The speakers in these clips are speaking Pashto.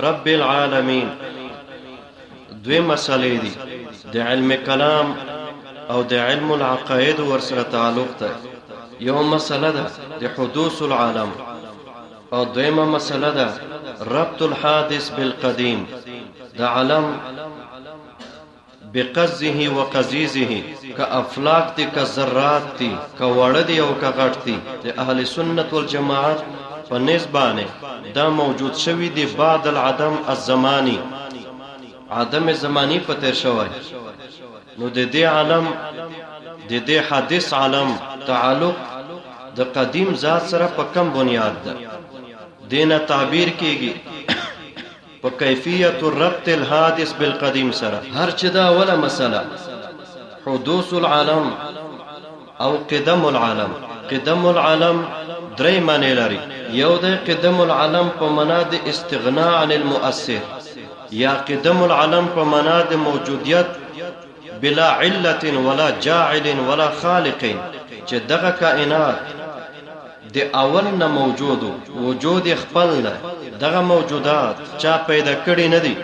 رب العالمین. دوی مسئلے دی د علم کلام او د علم العقائد ورسره تعلق ده. یو مسئله ده د حدوث العالم او دویمه مسئله ده ربط الحادث بالقدیم. د عالم بقزه و قزیزه که افلاک دی که ذرات دی که وړه دی او که غټ دی د اهل سنت والجماعت په نسبانه دا موجود شوی دی بعد العدم الزمانی، عدم زمانی په تیر شوی. نو د دې عالم د دې حادث عالم تعلق د قدیم ذات سره په کم بنیاد ده. دینه تعبیر کیږي په کیفیت الربط الحادث بالقدیم سره. هر چې دا اوله مسله حدوث العالم او قدم العالم. قدم العالم درې معنی لري. یو د قدم العالم په معنا د استغناء عن المؤثر، یا قدم العالم په معنا د موجودیت بلا علت ولا جاعل ولا خالق، چې دغه کائنات د اول نه موجودو وجود خپل نه، دغه موجودات چا پیدا کړی نه دي،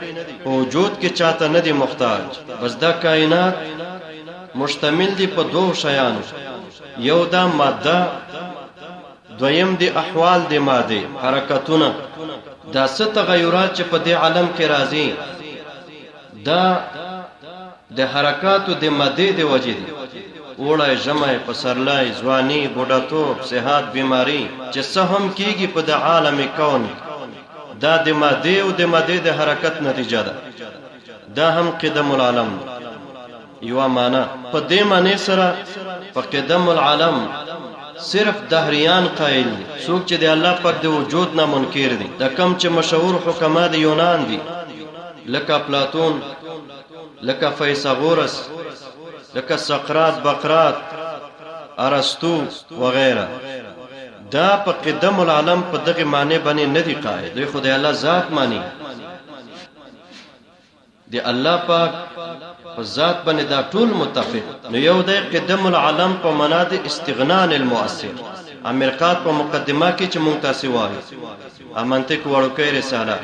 وجود کې چاته نه دي محتاج. بس دا کائنات مشتمل دي په دوه شیانو، یو دا ماده، دویم دی احوال دی ماده، حرکتونه. دا څه تغیرات چې په دې عالم کې راځي دا د حرکاتو د ماده دی وجه دي. اوړی، ژمی، پسرلی، ځواني، بوډاتوب، صحت، بیماری چې څه هم کیږي په د عالم کون، دا د ماده او د ماده د حرکت نتیجه ده. دا هم قدم العالم یو معنا. په دې معنی سره په قدم العالم صرف دهریان قائل دي، څوک چې د الله پاک د وجود نه منکر دي. د کم چې مشهور حکما د یونان دي لکه افلاطون، لکه فیثاغورس، لکه سقراط، بقراط، ارسطو وغیره. دا په قدم العالم په دغه معنی باندې نه دي قائل. دوی خدای الله ذات معنی دی، الله پاک په ذات باندې دا ټول متفق. نو یو د قدم العالم په معنا د استغناء عن المؤثر. امریکات په مقدمه کې چې مونږ تاسو وایو امنطق وړوکی رساله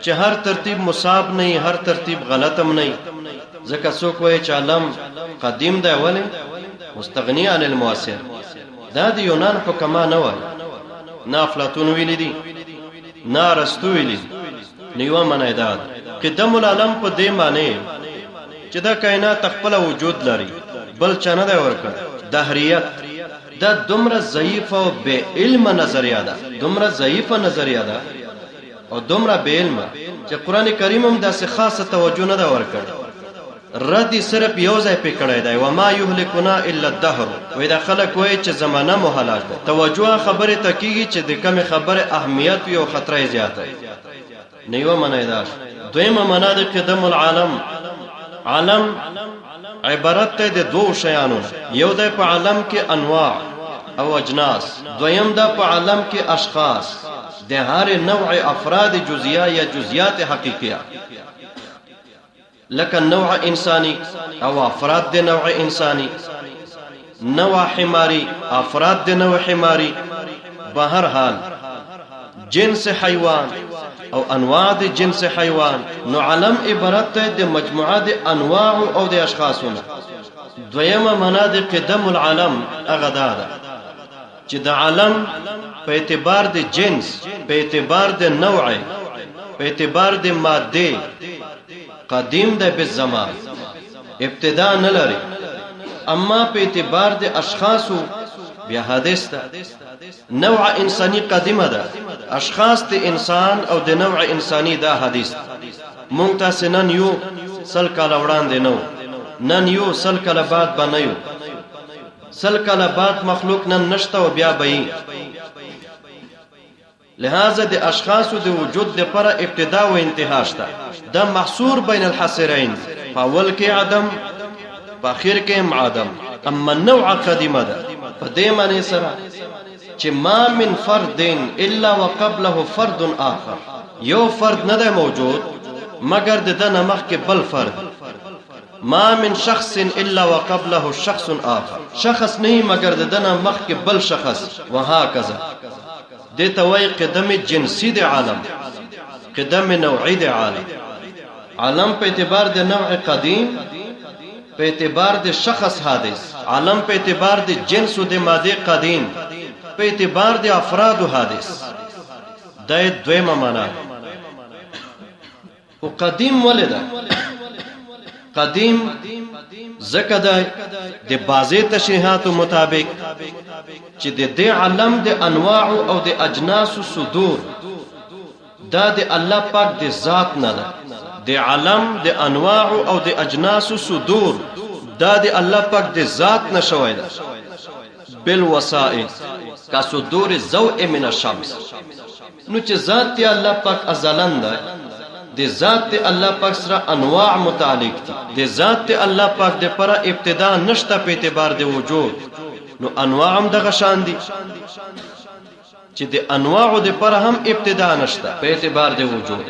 چې هر ترتیب مصاب نه، هر ترتیب غلطم نه. ځکه څوک وایي چې عالم قدیم دی ولې مستغنی عن المؤثر. دا د یونان حکما نه وایي، نه افلاطون ویلي دي، نه ارسطو ویلي دي. نیوه معنی دا قدم العالم په دې معنی چې دا کائنات خپل وجود لري، بل چا نه دی ورکړ. دهریت دا دومره ضعیف او بے علم نظریه ده، دومره ضعیفه نظریه ده او دومره بے علم چې قران کریم هم داسې خاصه توجه نه ده ورکړ. رد صرف یو ځای په کړی دی، و ما یهلکنا الا الدهر. وې دا خلک وایي چې زمانه مو هلاک ده. توجه خبره تکیږي چې د کومه خبره اهمیت وي او خطر زیات دی. نیو معنی دا. دویمه معنا د قدم العالم. عالم عبارت ته د دوه شیانو، یو د په عالم کې انواع او اجناس، دویم د په عالم کې اشخاص، د هر نوع افراد جزئیه یا جزئیات حقیقیه. لکه نوع انسانی او افراد د نوع انسانی، نوع حماری افراد د نوع حماری. بهر حال جنس حیوان او انواع د جنس حیوان. نو عالم عبارت ته د مجموعه د انواع او د اشخاصونو. دویمه معنا د قدم العالم هغه ده چې د عالم په اعتبار د جنس، په اعتبار د نوع، په اعتبار د ماده قدیم ده به زمان، ابتدا نه لري. اما په اعتبار د اشخاصو بیا حادث ده. نوع انسانی قدیمه ده، اشخاص د انسان او د نوع انسانی دا حدیث. مونږ تاسو نن یو سل کاله وړاندې نو، نن یو سل کاله بعد باندې یو سل کاله بعد مخلوق نن نشته او بیا به. لہذا د اشخاصو د وجود لپاره ابتدا او انتها شته. دا محصور بین الحصرین، په اول کې عدم، په اخر کې عدم. اما نوع قدیمه ده په دې معنی سره چې ما من فرد الا وقبله فرد آخر. یو فرد نه دی موجود مگر د دنه مخکې بل فرد. ما من شخص الا وقبله شخص آخر. شخص نه مگر د دنه مخکې بل شخص، وهكذا. دته وای قدم جنسی د عالم. قدم نوعی دی عالم په اعتبار د نوع قدیم، په اعتبار د شخص حادث، عالم په اعتبار د جنس او د ماده قدیم، په اعتبار د افراد حادث. دا دویمه معنا. او قدیم ولدا قدیم زکه د بعضی تشریحات مطابق چې د عالم د انواع او د اجناس صدور دا د الله پاک د ذات نه ده. د عالم د انواع او د اجناس صدور دا د الله پاک د ذات نشوي ده. بالوسائل کا صدور الضوء من الشمس. نو چې ذات دی الله پاک ازلن ده، د ذات دی الله پاک سره انواع متعلق دي. د ذات دی الله پاک د پر ابتدا نشته په اعتبار د وجود، نو انواع هم دغه شان دي چې د انواع د پر هم ابتدا نشته په اعتبار د وجود.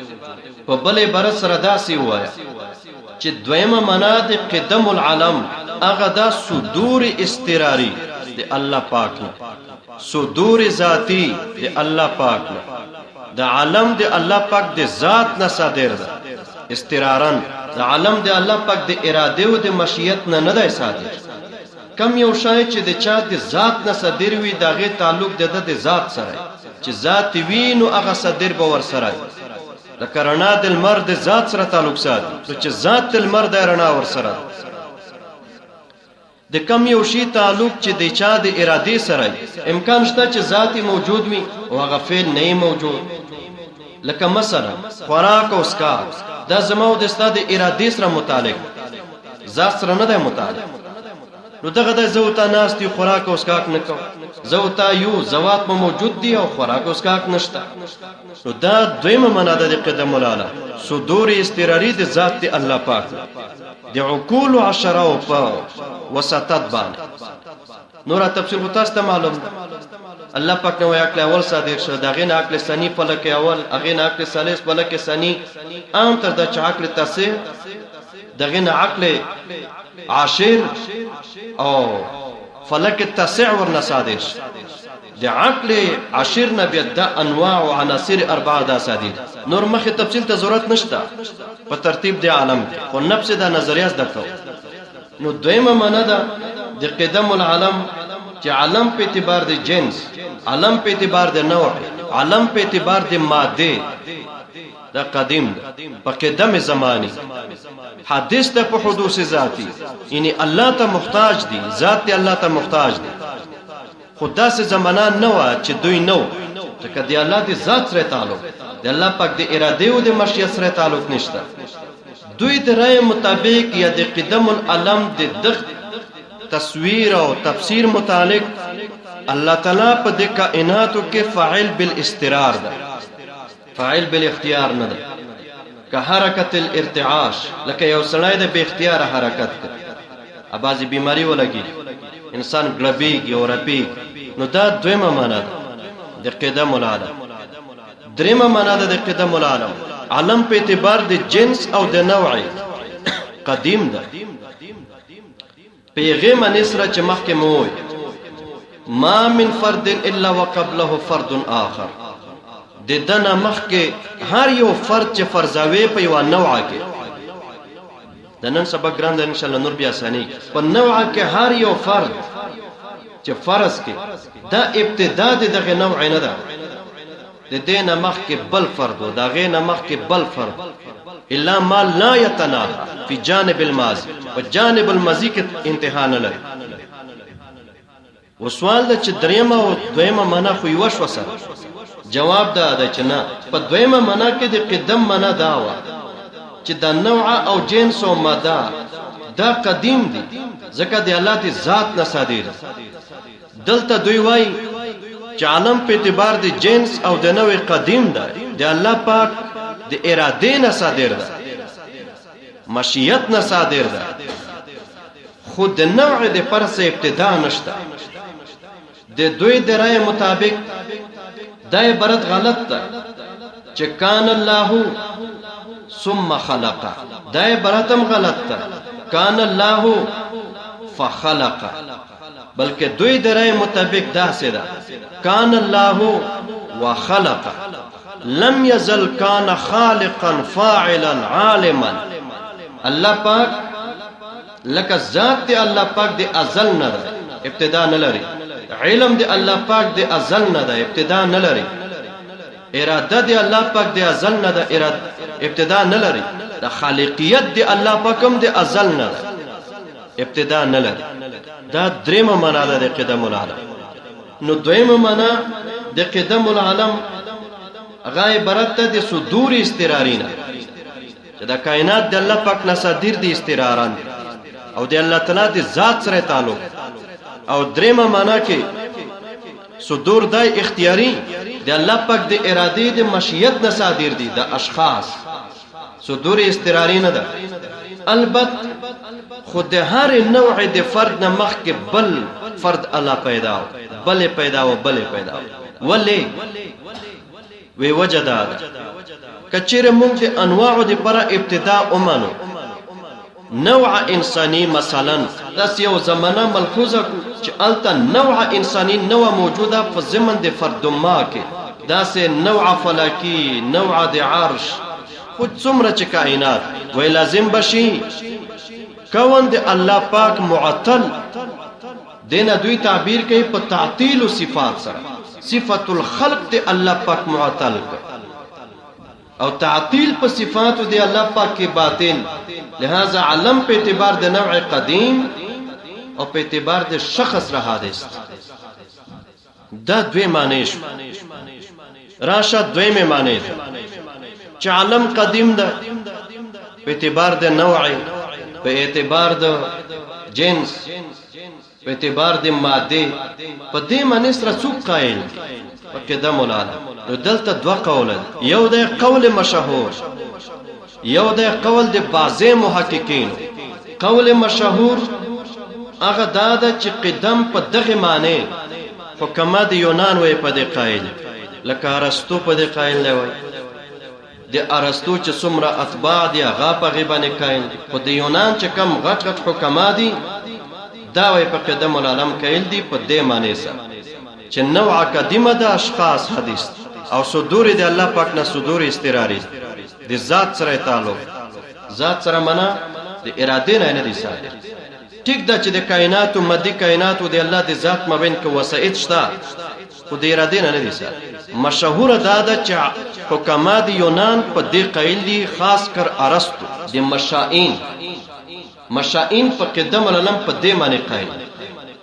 په بلې بر سره داسې وایا چې دویمه معنا د قدم العالم هغه دا صدور استراری د الله پاک نه، صدور ذاتی د الله پاک نه، د عالم د الله پاک د ذات نه صادر ده. استرارن د عالم د الله پاک د اراده او د مشیت نه نه ده صادر. کم یو شای چې د چا د ذات نه صادر وي دغه تعلق د ذات سره، چې ذات وی نو هغه صادر به ور سره. لکه رڼا د لمر د ذات سره تعلق ساتي، چې ذات د لمر د رڼا ور سره. د کم یو شی تعلق چې د چا د اراده سره امکان شته چې ذاتی موجود وي او هغه فعل نه موجود. لکه مثلا خوراک او اسکار دا زموږ د استاد اراده سره متعلق، ذات سره نه ده متعلق. نو دغه د زوتا ناس دی خوراک او اسکاک نه کو، زوتا یو زوات مو موجود دی او خوراک او اسکاک نشته. نو دا دویمه معنا ده د قدم العالم، صدور استراری د ذات دی الله پاک د عقول عشره او په وسطت باندې. نور تفسیر خو تاسو ته معلوم ده. الله پاک نو عقل اول صادق شو، دغه نه عقل ثانی په لکه اول، هغه نه عقل ثالث په لکه ثانی، عام تر د عقل تاسع، دغه نه عقل عاشر او فلک التاسع ورنا صادق. د عقل عاشر نه بیا د انواع او عناصر اربعه دا صادق. نور مخه تفصیل ته ضرورت نشته په ترتیب د عالم خو نفس د نظریات دکو. نو دویمه معنا ده د قدم العالم چې عالم په اعتبار د جنس، عالم په اعتبار د نوع، عالم په اعتبار د ماده دا قدیم ده په قدم زمانی. حادث ده په حدوث ذاتی، یعنی الله ته محتاج دي، ذات الله ته محتاج دي. خدا سے زمانہ نو چې دوی نو ځکه دی الله د ذات سره تعلق، د الله پاک د اراده او د مشیت سره تعلق نشته. دوی د رائے مطابق یا د قدم العالم د دغ تصویر او تفسیر متعلق الله تعالی په د کائناتو کې فاعل بالاسترار ده، فاعل بالاختیار نه ده. که حرکت الارتعاش لکه یو سړی د به اختیار حرکت کوي، ابازي بیماری ولګي انسان ګړبيږي او رپي، نو دا دویمه معنا ده د قدم العالم. دریمه معنا ده د قدم العالم عالم په اعتبار د جنس او د نوع قدیم ده. پیغام نصره چې مخکې موي ما من فرد الا وقبله فرد اخر، د دنه مخکې هر یو فرد چې فرضاوي په یو نوع کې د نن سبا ګران ان شاء الله نور بیا ثاني په نوع کې هر یو فرد چې فرض کې دا ابتدا دغه نوع نه ده، د دینه مخکې بل فرد او دا غینه مخکې بل فرد الا ما لا يتناهى في جانب الماضي و جانب الماضي کې انتها نه لري. وسوال د چې دریمه او دویمه معنا خو یو شو سره جواب دا چې نه، په دویمه معنا کې د قدم معنا دا و چې د نوع او جنس او ماده دا قدیم دي ځکه د الله د ذات نه صادر. دلته دوی وای چې عالم په اعتبار د جنس او د نوع قدیم ده، د الله پاک د اراده نه صادر ده، مشیت نه صادر ده، خود د نوع د پرسه ابتدا نشته. د دوی د رائے مطابق دا عبارت غلط ده چې کان الله ثم خلق، دا عبارتم غلط ده کان الله فخلق، بلکہ دوی د رائے مطابق دا سره کان الله وخلق، لم يزل كان خالقا فاعلا عالما. الله پاک لکه ذات دی الله پاک دی ازل نه ده ابتدا نه لري. علم دی الله پاک دی ازل نه ده ابتدا نه لري. اراده دی الله پاک دی ازل نه ده ابتدا نه لري. د خالقیت دی الله پاک هم دی ازل نه ده ابتدا نه لري. دا درېمه معنا ده د قدم العالم. نو دویمه معنا د قدم العالم هغه عبارت ده د صدور استقراري نه، چې د کائنات د الله پاک نصادر دي استقراران او د الله تعالی د ذات سره تعلق. او درېمه معنا کې صدور دای اختیاري د الله پاک د اراده د مشیت نصادر دي د اشخاص. صدور استقراري نه ده. البته خود هر نوع د فرد نه مخکې بل فرد الله پیدا بل پیدا ولی وی وجدا کچره مونږ د انواع د پر ابتدا اومنو نوع انسانی مثلا داس یو زمانہ ملحوظه چې الته نوع انسانی نوع موجوده په زمن د فرد ما کې داس نوع فلکی نوع د عرش خود څومره چې کائنات وی لازم بشي کون د الله پاک معطل دینه دوی تعبیر کوي په تعطیل او صفات سره. صفت الخلق د الله پاک معطل او تعطیل په صفات د الله پاک کې باطل. لہذا علم په اعتبار د نوع قدیم او په اعتبار د شخص را حادث. دا دوی معنی شو. راشه دویمه معنی چې علم قدیم ده په اعتبار د نوع، په اعتبار د جنس، په اعتبار د ماده. په دې معنی سره څوک قائل په قدم العالم. نو دلته دوه قول دي. یو د قول مشهور، یو د قول د بعضی محققین. قول مشهور هغه دا ده چې قدم په دغه معنی حکما د یونان وې په دې قائل، لکه ارسطو په دې قائل دی. وای د ارسطو چې څومره اتباع دي هغه په غیبانه قائل دي. خو د یونان چې کم غټ غټ حکما دي دا وای په قدم العالم قائل دي په دې معنی سره چې نوع قدیمه د اشخاص حدیث او صدور د الله پاک نه صدور استقراری د ذات سره تعلق. ذات سره معنا د اراده نه دي سره. ټیک دا چې د کائنات او مادي کائنات او د الله د ذات مابین کې وسایط شته خو د اراده نه دي سره. مشهور دا ده چې حکما د یونان په دې قائل دي، خاص کر ارسطو د مشائین په قدم العالم په دې معنی قائل.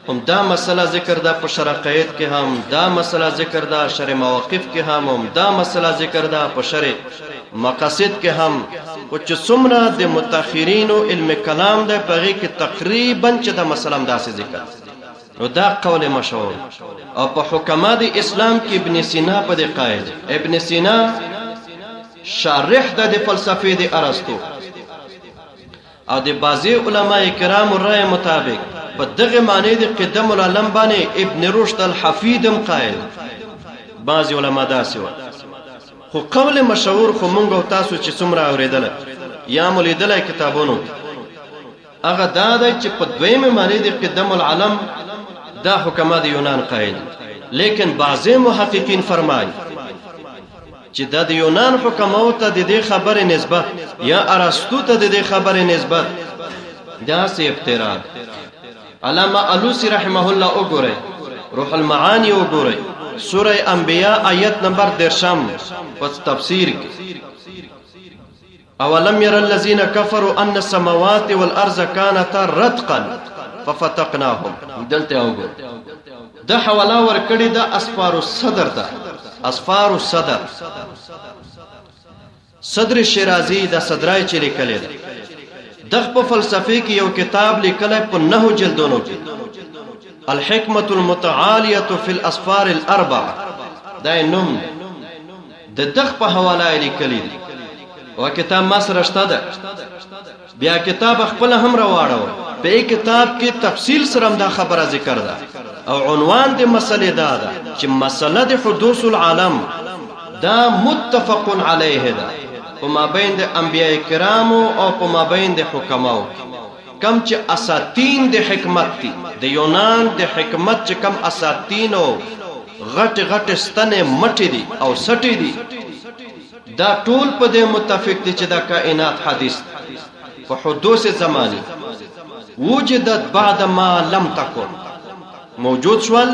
هم دا مسله ذکر ده په شرع قید کې، هم دا مسله ذکر ده شرع مواقف کې، هم دا مسله ذکر ده په شرع مقاصد کې. هم او چې څومره د متأخرینو علم کلام ده په هغه کې تقریبا چې دا مسله هم داسې ذکر. نو دا قول مشهور. او په حکما د اسلام کې ابن سینا په دې قائل. ابن سینا شارح د فلسفه د ارسطو او د بعضی علماء کرام رائے مطابق په دغه معنی د قدم العالم باندې ابن رشد الحفیدم قائل. بعضی علما داسې و. خو قول مشهور خو مونږ او تاسو چې څومره اوریدل یا مولیدل کتابونو هغه دا دی چې په دویمه معنی د قدم العالم دا حکما د یونان قائل. لیکن بعضی محققین فرمایي چې د یونان حکماو ته د دې خبره نسبت یا ارسطو ته د دې خبره نسبت دا سه افتراء. علامه علوسی رحمه الله وګورئ، روح المعانی وګورئ، سوره انبیاء آیت نمبر 10 په تفسیر کې. اولم ير الذين كفروا ان السماوات والارض كانتا رتقا ففتقناهم. دلته وګورئ د حواله ور کړی د اسفار الصدر ته. اسفار الصدر صدر شیرازی د صدرای چې لیکل دي. دغه په فلسفه کې یو کتاب لیکل په 9 جلدونو کې، الحکمة المتعالیة فی الاسفار الاربعه. دا نوم د دغه په حواله لیکل دي او کتاب ما سره شته ده. بیا کتاب خپل هم راوړو. په کتاب کې تفصیل سره دا خبره ذکر ده او عنوان د مسلې دا ده چې مسله د حدوث العالم دا متفق علیه ده په مابین د انبیاء کرامو او په مابین د حکماو. کم چې اساتین د حکمت دي د یونان د حکمت چې کم اساتینو غټ غټ ستنه مټي دي او سټي دي دا ټول په دې متفق دي چې دا کائنات حادث په حدوث زماني وجدت بعد ما لم تكن موجود شول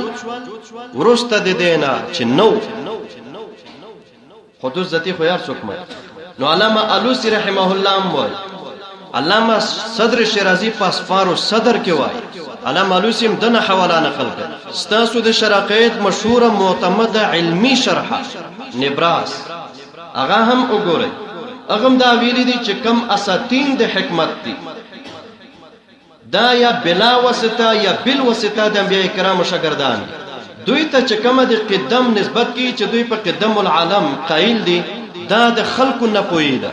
ورسته د دینا چې نو حدوث ذاتی خو یار څوک نو علامه علوسی رحمه الله موي علامه صدر شیرازی پاسفارو صدر کې وای علامه علوسی هم دنه حواله نقل کړ ستاسو د شراقید مشهوره معتمده علمی شرحه نبراس هغه هم وګورئ هغه دا ویلي دي چې کم اساتین د حکمت دي دا یا بلا واسطه یا بل واسطه د انبیاء کرام شاګردان دوی ته چې کومه د قدم نسبت کی چې دوی په قدم العالم قائل دي دا د خلقو نه پویدا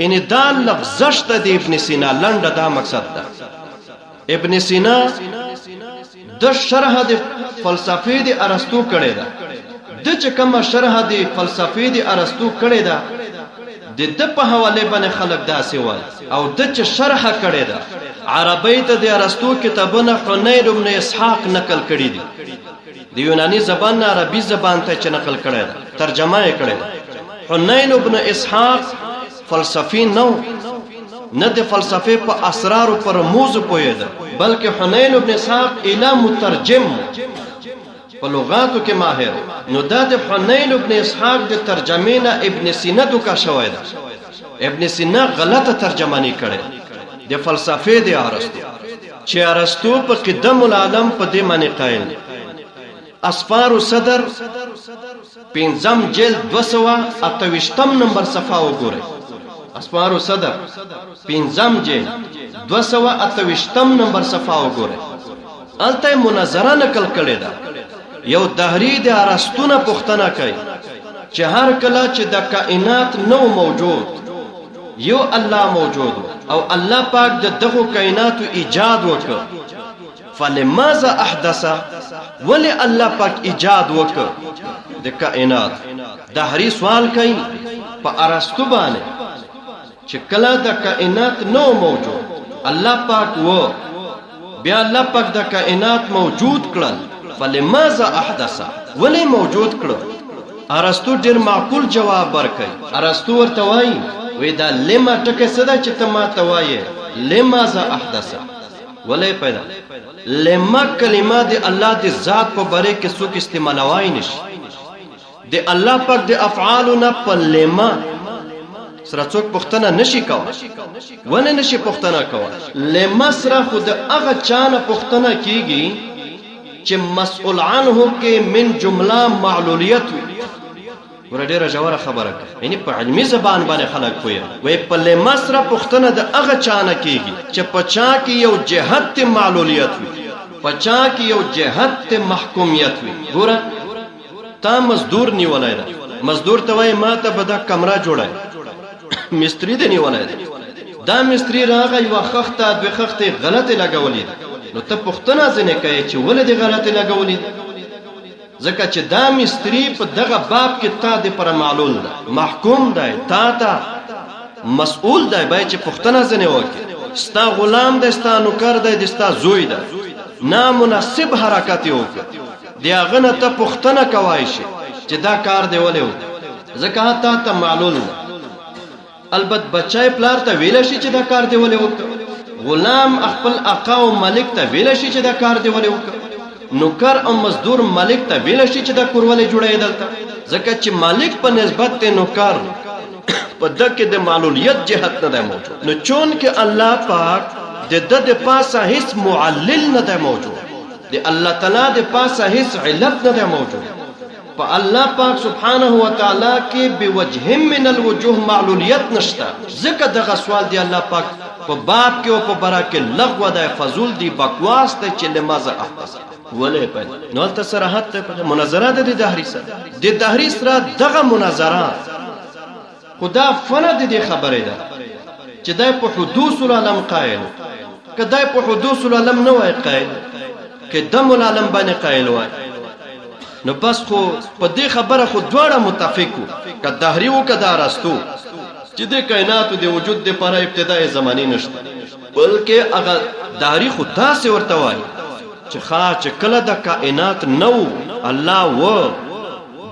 ان دا لفظشت د ابن سینا لنډه دا مقصد ده ابن سینا د شرح د فلسفه د ارسطو کړي ده د چې کومه شرح د فلسفه د ارسطو کړي ده د په حواله باندې خلق داسې وای او د چې شرح کړي ده عربی ته د ارسطو کتابونه حنین ابن اسحاق نقل کړي دي د یونانی زبان نه عربي زبان ته چې نقل کړي ده ترجمه یې کړي ده حنین ابن اسحاق فلسفي نو نه د فلسفه په اسرار او پر موضوع پوهیده بلکې حنین ابن اسحاق اله مترجم په لغاتو کې ماهر نو دا د حنین ابن اسحاق د ترجمه نه ابن سینا دوکا شوی ده ابن سینا غلطه ترجمه نه کړي د فلسفه د ارسطو چې ارسطو په قدم العالم په دې معنی قائل اسفار صدر پنځم جلد 228 نمبر صفحه وګورئ اسفار صدر پنځم جلد 228 نمبر صفحه وګورئ الته مناظره نقل کړي ده یو دهری د ارسطو نه پوښتنه کوي چې هر کله چې د کائنات نو موجود یو الله موجود او الله پاک د دغه کائنات ایجاد وکړ فلماذا احدث ولی الله پاک ایجاد وکړ د کائنات دهری سوال کوي په ارسطو باندې چې کله د کائنات نو موجود الله پاک و بیا الله پاک د کائنات موجود کړل فلماذا احدث ولی موجود کړل ارسطو ډیر معقول جواب ورکړي ارسطو ورته وایي وی دا لما ټکه صدا چې ته ما ته وایې لماذا احدث ولی پیدا لما کلمه د الله د ذات په باره کې څوک استعمالوای نشي د الله پاک د افعالنا په لما سره څوک پوښتنه نشي کولای ونه نشي پوښتنه کولای لما سره خود هغه چانه پوښتنه کیږي چې مسئول عنه کې من جمله معلولیت ور ډیره جوړه خبره یعنی په علمي زبان باندې خلک کوي وای په لما سره پوښتنه د هغه چانه کیږي چې پچا کې یو جهت معلولیت وي پچا کې یو جهت محکومیت وي ګوره تا مزدور نیولای دا مزدور ته وای ما ته بدا کمره جوړای مستری دی نیولای دا مستری راغی وخخته د خخته غلطه لګولې نو ته پوښتنه ځنه کوي چې ولې غلطه لګولې ځکه چې دا مستری په دغه باب کې تا د پر معلول ده محکوم ده تا ته مسئول ده باید چې پوښتنه ځنه وکړي ستا غلام ده ستا نوکر ده ستا زوی ده نامناسب حرکت وکړي دی هغه نه ته پوښتنه کوای شي چې دا کار دی ولې وکړي ځکه تا ته معلول ده البته بچای پلار ته ویل شي چې دا کار دی ولې وکړي غلام خپل آقا او مالک ته ویل شي چې دا کار دی ولې وکړي نوکر او مزدور مالک ته ویل شي چې دا کورولې جوړې دلته ځکه چې مالک په نسبت ته نوکر په دغه د معلولیت جهت نه موجود نو چون کې الله پاک د پاسه هیڅ معلل نه موجود د الله تعالی د پاسه هیڅ علت نه موجود په الله پاک سبحانه و تعالی کې بوجه من الوجوه معلولیت نشته ځکه دغه سوال دی الله پاک په باب کې او په برا کې لغو ده فضول دی بکواس ته چې لماذا احدث ولې په نو ته صراحت ته مناظره ده د دهری سره د دهری سره دغه مناظره خدا فند دي خبره ده چې دای په حدوث العالم قائل کدای په حدوث العالم نه وای قائل کدم العالم باندې قائل وای نو بس خو په دې خبره خو دواړه متفقو ک دهری او ک دارستو چې د کائنات د وجود د پر ابتدای زمانی نشته بلکې هغه دهری خو تاسو ورته وای چې خا چې کله د کائنات نو الله و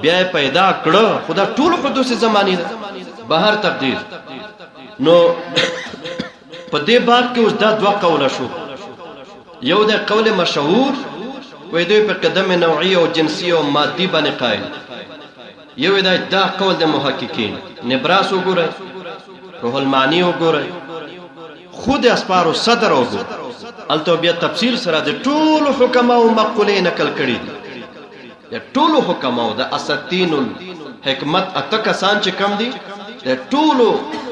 بیا پیدا کړه خدا ټول حدوث زمانی ده بهر تقدیر. نو په دې باب کې اوس دا دوه قوله شو. یو د قول مشهور وې دوی په قدم نوعی او جنسی او مادي باندې قائل. یو دا قول د محققین نبراس وګورئ، روح المعانی وګورئ، خود اسپارو صدر وګورئ، الته بیا تفصیل سره د ټول حکما او مقولې نقل کړي دي. د ټول حکما او د اساتین الحکمت اته کسان چې کم دي د ټول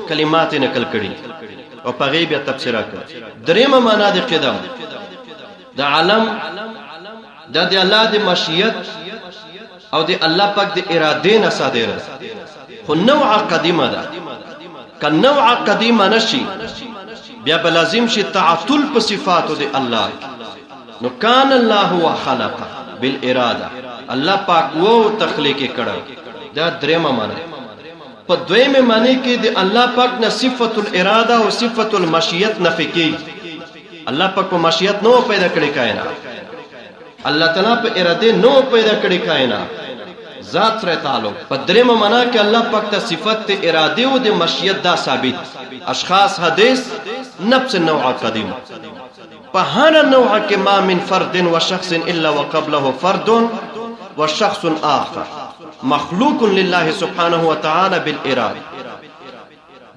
کلمات نقل کړي او په غیبه تفسیرات کړي. دریمه معنا د قدم د عالم د الله د مشیت او د الله پاک د اراده نه صادره، خو نوع قدیمه ده. که نوع قدیمه نشي بیا بلازم شي تعطل په صفاتو د الله. نو کان الله هو خلق بالاراده، الله پاک وو تخلیق کړه. دا دریمه معنا. په دویمه معنی کې د الله پاک نه صفت الاراده او صفت المشیت نفي کی. الله پاک په مشیت نو پیدا کړی کائنات، الله تعالی په اراده نو پیدا کړی کائنات، ذات سره تعلق. په دریمه معنا کې الله پاک ته صفت اراده او د مشیت دا ثابت. اشخاص حدیث نفس النوع قدیم. په هر نوع کې ما من فرد و شخص الا وقبله فرد و شخص آخر مخلوق لله سبحانه وتعالى بالاراده.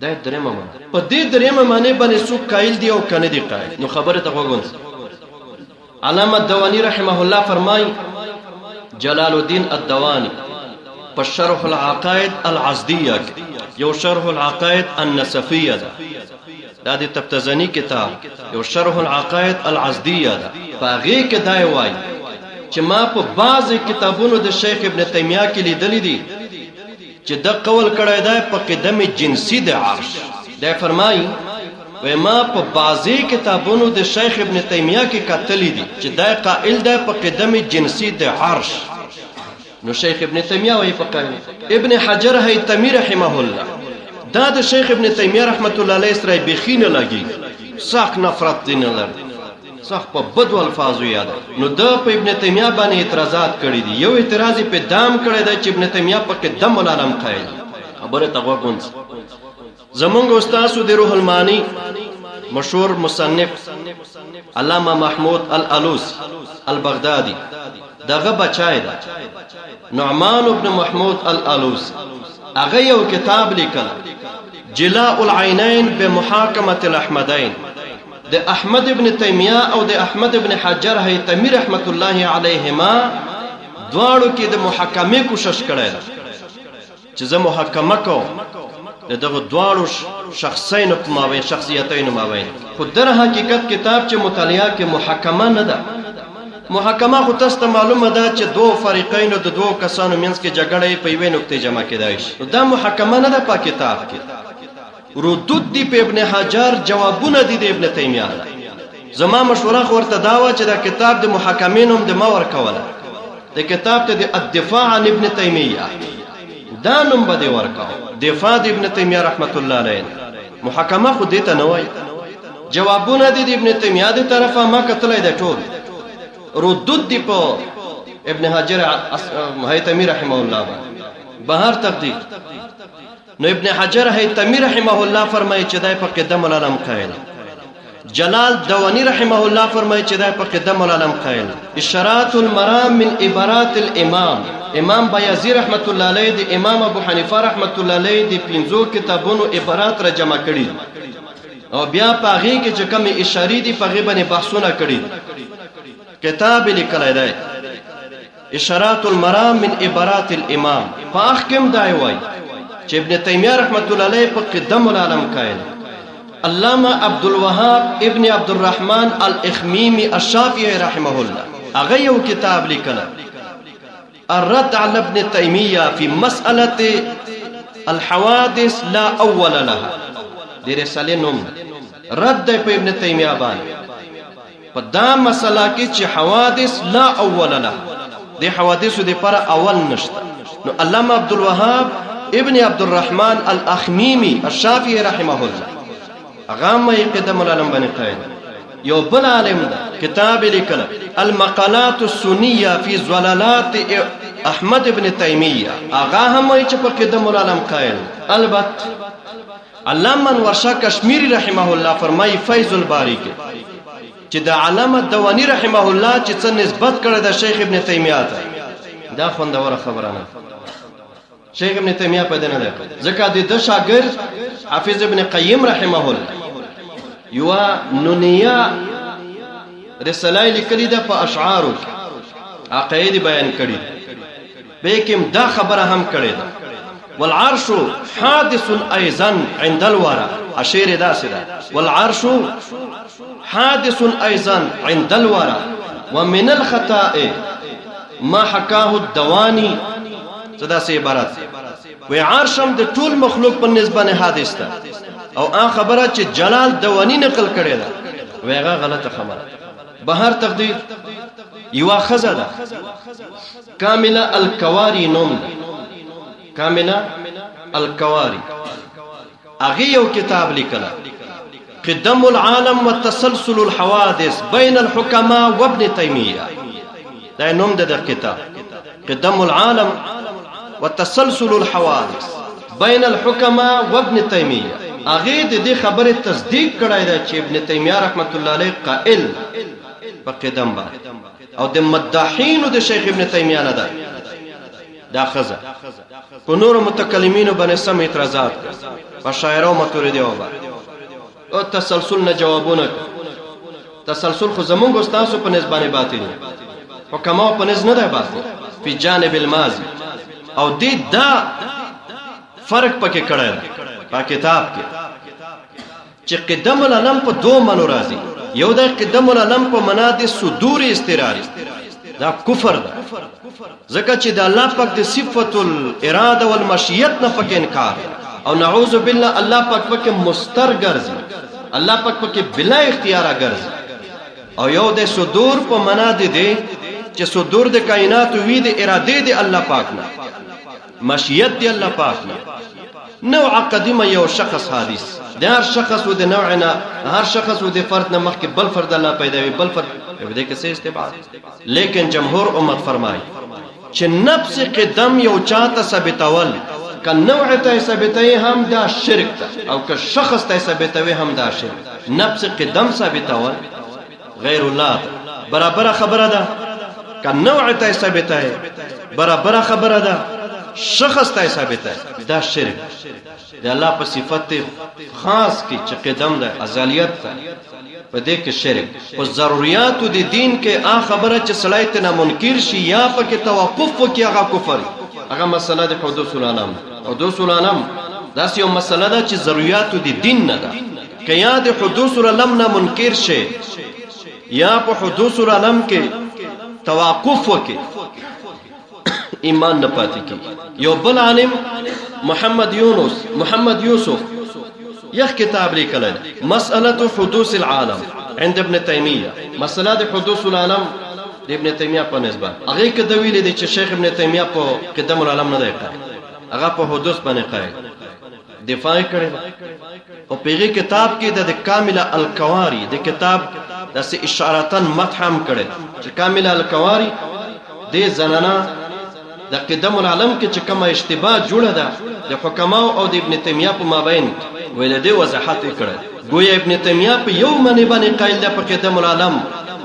دا دریمه معنا. په دې دریمه معنی باندې څوک قائل دی او کنه دی قائل. نو خبره ته وګورئ. علامه دوانی رحمه الله فرمای جلال الدین الدوانی په شرح العقائد العزدیه یو شرح العقائد النسفیه ده، دا د تبتزنی کتاب یو شرح العقائد العزدیه ده. پاغه کې دا وایي چې ما په بعض کتابونو د شیخ ابن تیمیه کې لیدل دي چې د قول کړه ده په قدم جنسی د عرش. دا فرمایي و ما په بعضی کتابونو د شیخ ابن تیمیه کې کتلی دي چې دا قائل ده په قدم جنسی د عرش. نو شیخ ابن تیمیه وایي په قائل. ابن حجر هیتمی رحمه الله دا د شیخ ابن تیمیه رحمت الله علیه سره بخینه لګي، سخت نفرت دین لر، سخت په بدو الفاظو یاد. نو دا په ابن تیمیه باندې اعتراضات کړي دي. یو اعتراض په دام کړی دی چې ابن تیمیه په قدم العالم قائل. خبره تغوګونځ زمونږ استاد د روح المعانی مشهور مصنف علامه محمود الالوسی البغدادي دغه بچای ده نعمان ابن محمود الالوسی. هغه یو کتاب لیکل جلاء العینین بمحاکمه الاحمدین د احمد ابن تیمیه او د احمد ابن حجر هیتمی رحمت الله علیهما دواړو کې د محاکمه کوشش کړی چې زه محاکمه کوم دغه دواړو شخصین په مابین شخصیتین مابین. خو در حقیقت کتاب چې مطالعه کې محاکمه نه ده. محاکمه خو تاسو ته معلومه ده چې دوه فریقین او د دوه کسانو منځ کې جګړه په یوې نقطې جمع کېدای شي. دا محاکمه نه ده په کتاب کې. ردود دی په ابن حجر، جوابونه دي د ابن تیمیه. زما مشوره خو ورته دا و چې دا کتاب د محاکمین هم د ما ورکوله، د کتاب ته د الدفاع عن ابن تیمیه دا نوم به دی ورکاو. دفاع د ابن تیمیه رحمت الله علیه. محاکمه خو دې ته نه وایي. جوابونه دي د ابن تیمیه د طرفه ما کتلای د ټول. ردود دی په ابن حجر هیتمی رحمه الله بهر تقدیر. نو ابن حجر هیتمی رحمه الله فرمایي چې دای په قدم العالم قائل. جلال دوانی رحمه الله فرمایي چې دای په قدم العالم قائل. اشارات المرام من عبارات الامام امام بایزی رحمت الله علیه د امام ابو حنیفه رحمت الله علیه د 5 کتابونو عبارات را جمع کړي او بیا پاغي کې چې کوم اشاری دي پاغي باندې بحثونه کړي. کتاب لیکلای دی اشارات المرام من عبارات الامام. فاحکم دای وای چې ابن تیمیه رحمت الله علیه په قدم العالم قائل. علامه عبدالوهاب ابن عبدالرحمن الاخمیمی الشافعی رحمه الله هغه یو کتاب لیکل الرد على ابن تیمیه فی مسأله الحوادث لا اول لها. د رساله نوم رد په ابن تیمیه باندې په دا مسله کې چې حوادث لا اول لها، د حوادثو د پر اول نشته. نو علامه عبدالوهاب ابن عبدالرحمن الاخمیمی الشافعی رحمه الله هغه مې قدم العالم باندې قائل. یو بل عالم ده کتاب لیکل المقالات السنیه فی ضلالات احمد ابن تیمیه هغه هم وایي چې په قدم العالم قائل. البته علامه انور شاه کشمیری رحمه الله فرمایي فیض الباری کې چې د علامه دوانی رحمه الله چې څه نسبت کړی د شیخ ابن تیمیه ته دا خوندوره خبره نه. شیخ ابن تیمیه پیدا نه ده ځکه د شاګرد حافظ ابن قیم رحمه الله یو نونیه رساله لیکلې ده په اشعارو عقاید بیان کړي به کوم دا خبره هم کړې ده والعرش حادث ايضا عند الورى اشیر داسه ده والعرش حادث ايضا عند الورى ومن الخطا ما حكاه الدواني صدا سي عبارت وی عرشم د ټول مخلوق په نسبت حادث ده او ان خبره چې جلال دوانی نقل کړي ده ویغه غلطه خبره. بهر تقدیر یو خزه ده کامله الکواری نوم ده کامله الکواری هغه یو کتاب لیکله قدم العالم وتسلسل الحوادث بين الحكماء وابن تيميه دا نوم ده کتاب قدم العالم وتسلسل الحوادث بين الحكماء وابن تيميه. هغه د دې خبره تصدیق کړای ده چې ابن تیمیه رحمت الله علیه قائل په قدم باندې او د مداحین د شیخ ابن تیمیه نه ده دا خزه په نور متکلمینو باندې سم اعتراضات په شاعر او ماتوریدیو باندې او تسلسل نه جوابونه تسلسل خو زمونږ استادو په نسبانه باطنی حکما په نس نه ده باطنی په جانب الماضی او دې دا فرق پکې کړی په کتاب کې چې قدم العلم په دوه منو راځي. یو دا قدم العلم په معنا د صدور استقرار دا کفر ده ځکه چې د الله پاک د صفت الاراده والمشیت نه پکې انکار او نعوذ بالله الله پاک پکې مستر ګرځي الله پاک پکې بلا اختیار ګرځي. او یو د صدور په معنا دی چې صدور د کائنات وی د اراده دی الله پاک نه مشیت دی الله پاک نه نوع قدیمه یو شخص حادث د هر شخص و د نوعنا هر شخص و د فرد نه مخکې بل فرد الله پیدا وي بل فرد دې کې څه استبعاد. لیکن جمهور امت فرمایي چې نفس قدم یو چاته ثابتول ک نوع ته ثابتوي هم دا شرک ده او که شخص ته ثابتوي هم دا شرک. نفس قدم ثابتول غیر الله برابر خبره ده ک نوع ته ثابتوي برابر خبره ده شخص ته ثابته دا شرک د الله په صفت خاص کې چې قدم ده ازالیت ده په دې کې شرک او ضرورت د دین کې ا خبره چې صلاحیت نه منکر شي یا په کې توقف وکي هغه کفر هغه مسله د حدوث العالم حدوث العالم دا یو مسله ده چې ضرورت د دین نه ده کې یا د حدوث العالم نه منکر شي یا په حدوث العالم کې توقف وکي ایمان نه پاتې کی. یو بل عالم محمد یوسف یخ کتاب لیکل مسألة حدوث العالم عند ابن تیمیه مسأله د حدوث العالم د ابن تیمیه په نسبت هغه کې د ویل دي چې شیخ ابن تیمیه په قدم العالم نه دی قائل هغه په حدوث باندې قائل دفاع کړي او پیغه کتاب کې د کامله الکواری د کتاب د اشارتن متحم کړي چې کامله الکواری د زنانا د قدم العالم کې چې کومه اشتباه جوړه ده د حکماو او د ابن تیمیه په مابین ویل دی وضاحت کړي گویا ابن تیمیه په یو منی باندې قائل ده په قدم العالم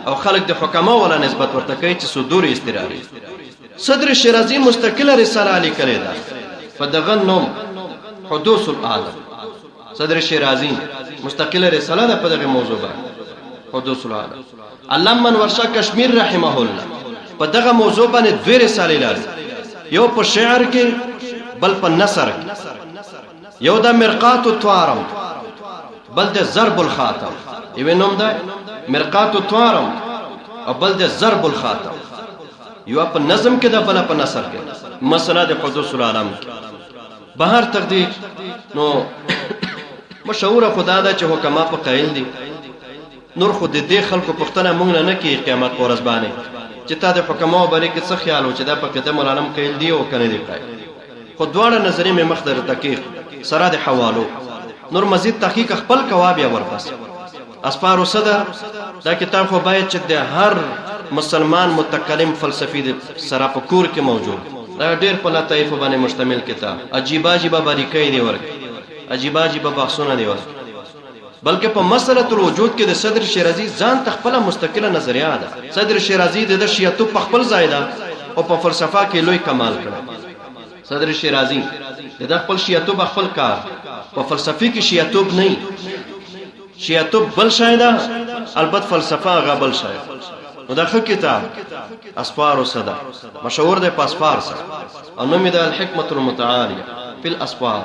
او خلق د حکماو ولا نسبت ورته کوي چې صدور استقراري. صدر شیرازی مستقله رساله لیکلې ده په دغه نوم حدوث العالم. صدر شیرازی مستقله رساله ده په دغه موضوع باندې حدوث العالم. علامه انور شاه کشمیر رحمه الله په دغه موضوع باندې دوه رسالې لري یو په شعر کې بل په نثر کې یو د مرقات الطوارم بل د ضرب الخاتم یو نوم ده مرقات الطوارم او بل د ضرب الخاتم یو په نظم کې ده بل په نثر کې مسله د حدوث العالم بهر تقدیر نو مشهور خدا ده چې حکما په قائل دي نور خود دې خلکو پښتنه مونږ نه کوي قیامت پر ورځ باندې چې تا د حکما باندې کې څه خیال و چې دا په قدم العالم قائل دی او کنه دی قائل خو دواړه نظریه مې مخدر تحقیق سره د حوالو نور مزید تحقیق خپل کواب یا ورپس اسفار صدر دا کتاب خو باید چې د هر مسلمان متکلم فلسفي سره په کور کې موجود. دا ډېر په لطایف باندې مشتمل کتاب، عجیب عجیب باریکۍ دی ورک، عجیب عجیب بحثونه دی ورک. بلکې په مسله الوجود کې د صدر شیرازي ځان ته خپل مستقله نظریه ده. صدر شیرازي د شیعتوب په خپل ځای ده او په فلسفه کې لوی کمال کړ. صدر شیرازي د خپل شیعتوب خپل کار، په فلسفي کې شیعتوب نه، شیعتوب بل شای ده، البته فلسفه هغه بل شای. نو دا ښه کتاب اسفار صدر مشهور دی په اسفار سره، او نوم یې د الحکمة المتعالیه فی الاسفار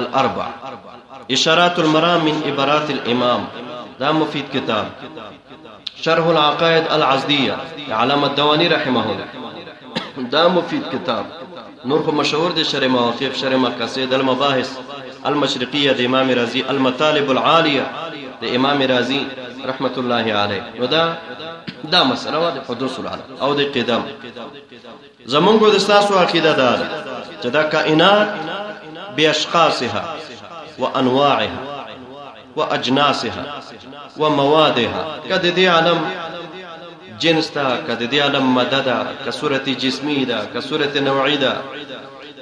الاربع، اشارات المرام من عبارات الامام. دا مفید کتاب. شرح العقائد العزدیه علامه الدوانی رحمه الله، دا مفید کتاب. نور خو مشهور دی شرح مواقف، شرح مقاصد، المباحث المشرقیه د امام رازی، المطالب العالیه د امام رازی رحمت الله علیه. نو دا مسله وا د حدوث العالم او د قدم. زمونږ د تاسو عقیده ده چې دا کائنات باشخاصها وانواعها واجناسها وموادها، کده دی عالم جنس ده، کده دی عالم ماده ده، که صورت جسمی ده، که صورت نوعی ده،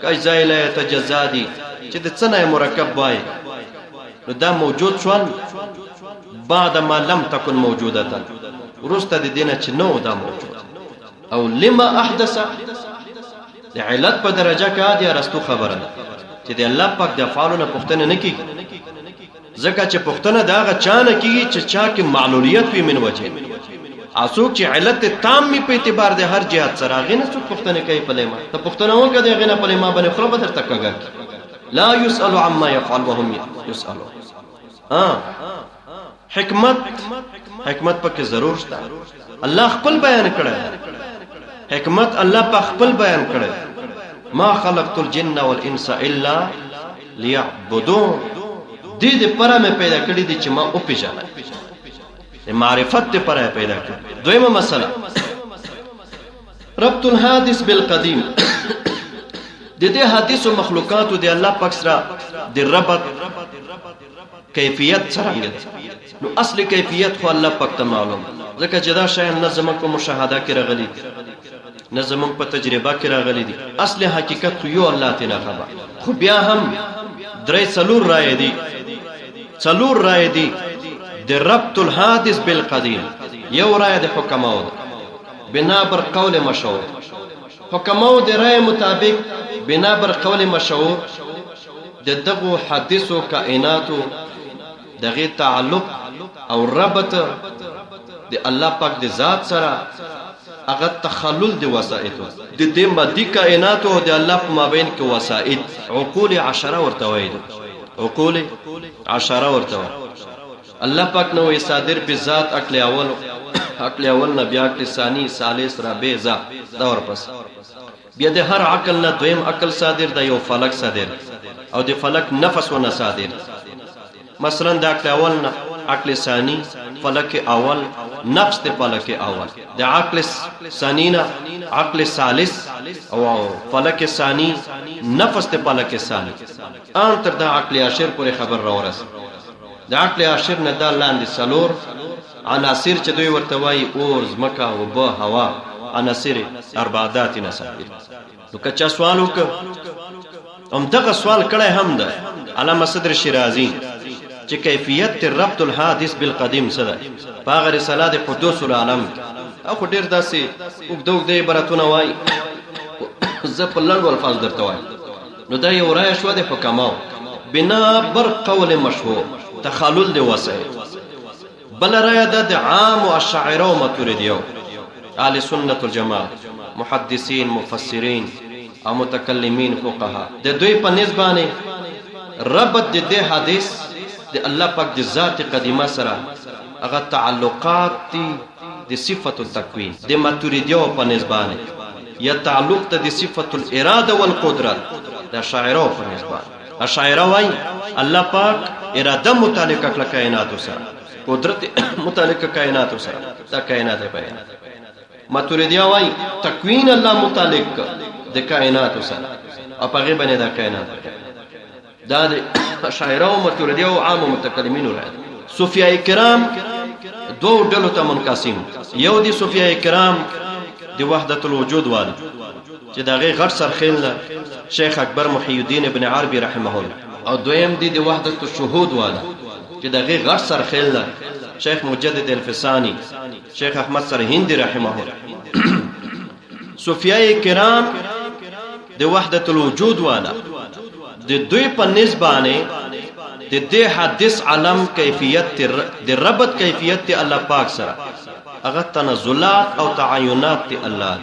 که اجزاء لا يتجزا دي، چې د څه نه مرکب وای. نو دا موجود شول بعد ما لم تكن موجوده، ورسته د دینه چې نو دا موجود. او لما احدث د علت په درجه کې دی ارستو خبره ده چې د الله پاک د افعالونو پوښتنه نه کیږي، ځکه چې پوښتنه دا غا چانه کیږي چې چا کې معلولیت وي من وجه. اسوک چې علت تامي په اعتبار د هر جهات سره غنه څوک پوښتنه کوي په لما ته پوښتنه وکړه غنه په لما باندې خپل بدر تکګه لا يسأل عما يفعل وهم يسألون. حکمت پکې ضرور شته. الله خپل بیان کړی حکمت، الله په خپل بیان کړی. ما خلقت الجن والانس الا ليعبدون. دې دې پره مې پیدا کړی دي چې ما او پیژنم، د معرفت دې پره پیدا کړی. دویمه مسله ربط الحادث بالقدیم. د دې حادث او مخلوقات د الله پاک سره د ربط کیفیت څنګه ده؟ نو اصل کیفیت خو الله پاک ته معلوم، ځکه چې دا شی نه زموږ په مشاهده کې راغلي دي، نه زموږ په تجربه کې راغلي دي. اصل حقیقت خو یو الله تعالی خبر. خو بیا هم درې څلور رائے دي د ربط الحادث بالقدیم. یو رائے د حکماو بنا بر قول مشهور، حکماو د رائے مطابق بنا بر قول مشهور د دغه حادثو کائناتو دغه تعلق او ربط د الله پاک د ذات سره هغه تخلل د وسائط د دې مادي کائنات او د الله په مابین کې وسائط عقول 10 ورته وایي، عقول 10 ورته وایي. الله پاک نو یې صادر په ذات عقل اول نه بیا عقل ثانی ثالث رابع ذا دا ورپس بیا د هر عقل نه دویم عقل صادر د یو فلک صادر او د فلک نفس و نه صادر. مثلا د عقل اول نه عقل ثانی فلک اول نفس ته فلک اول، د عقل ثانی نه عقل ثالث او فلک ثانی نفس ته فلک ثانی ان تر د عقل عاشر پورې خبر را ورس. د عقل عاشر نه د لاندې سلور عناصر چې دوی ورته وایي اور زمکه او به هوا عناصر اربعات نصابیر. نو که سوال وک هم دغه سوال کړه هم ده علامه صدر شیرازی چې کیفیت ربط الحادث بالقدیم سره په رساله د حدوث العالم او ډیر داسې وګدوګ د عبارتونه وای زه په لنډو الفاظ درته وایم. نو دا یو رائے شو د حکماو بنا بر قول مشهور تخلل د وسائل. بل رائے د عام او اشاعره او ماتوریدیو اهل سنت والجماعه محدثین مفسرین او متکلمین فقها د دوی په نسبانه ربط د دې حدیث د الله پاک د ذات قدیمه سره هغه تعلقات دي د صفت التکوین. د ماتوریدیو په نسبانه یا تعلق ته د صفت الاراده والقدرت د شاعرو په نسبانه. اشاعره وايي الله پاک اراده متعلقه کړه کائنات سره، قدرت متعلقه کائنات سره، دا کائنات بیان. ماتوریدیو وايي تکوین الله متعلق د کائنات سره او په غیبه نه د کائنات. دا د اشاعره او ماتوریدیو عام متکلمین راځي. صوفیای کرام دو ډلو ته منقسم. یو دي صوفیای کرام د وحدت الوجود والي چې دغه غټ سرخیل شیخ اکبر محی الدین ابن عربی رحمه الله، او دویم دي د وحدت الشهود والا چې دغه غټ سرخیل شیخ مجدد الفسانی، شیخ احمد سرهندی رحمه الله. صوفیای کرام د وحدت الوجود والا د دوی په نسبانه د دې حدث علم کیفیت د ربط کیفیت الله پاک سره هغه تنزلات او تعینات الله،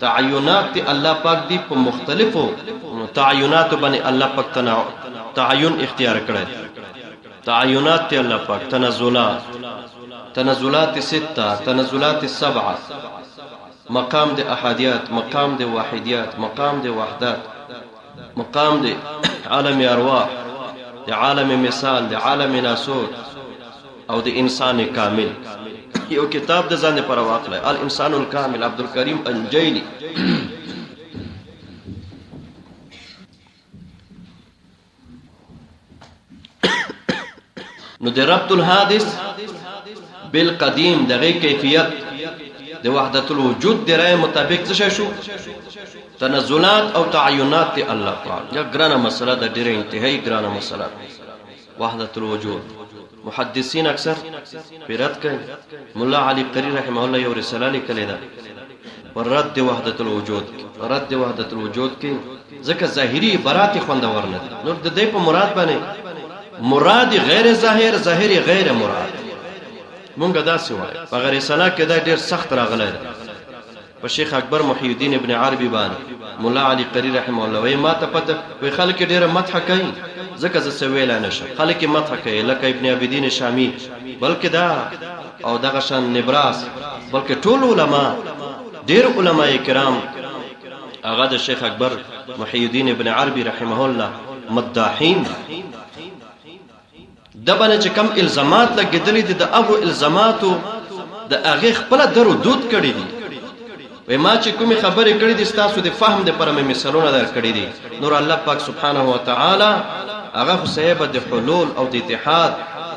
تعینات الله پاک دی په مختلفو تعینات باندې الله پاک تعین اختیار کړی. تعینات الله پاک تنزلات 6، تنزلات 7، مقام د احادیات، مقام د واحدیات، مقام د وحدات، مقام د عالم ارواح، د عالم مثال، د عالم ناسوت او د انسان کامل. یو کتاب د ځان پر واقع الانسان الکامل عبدالکریم الجیلی. نو د ربط الحادث بالقدیم دغه کیفیت د وحدت الوجود د رائے مطابق څه شو؟ تنزلات او تعینات دی الله پاک. یا ګرانه مسله د ډیره انتهایی ګرانه مسله وحدت الوجود. محدثین اکثر پیرات کوي. مولا علی قری رحمه الله یو رساله لیکلې ده پر رد وحدت الوجود، رد وحدت الوجود کې ځکه ظاهری عبارات خوندور نه دي. نو د دې په مراد باندې مراد غیر ظاهر، ظاهری غیر مراد. مونږ دا څه وایو په غیر رساله کې دا ډیر سخت راغلی ده په شیخ اکبر محی الدین ابن عربی باندې. مولا علی قری رحمه الله وی ما ته پته وی خلک ډیره مدح کوي ځکه زه څه ویلی نشم. خلک مدح کوي لکه ابن عابدین شامی، بلکې دا او دغه شان نبراس، بلکې ټول علما، ډیر علماء کرام هغه د شیخ اکبر محی الدین ابن عربی رحمه الله مداحین د باندې چې کم الزامات لګېدلي دي د هغو الزاماتو د هغې خپله دردود کړي دي. وی ما چې کومې خبرې کړي دي ستاسو د فهم دپاره مې مثالونه در کړي دي. نور الله پاک سبحانه وتعالی هغه خو صحیبه د حلول او د اتحاد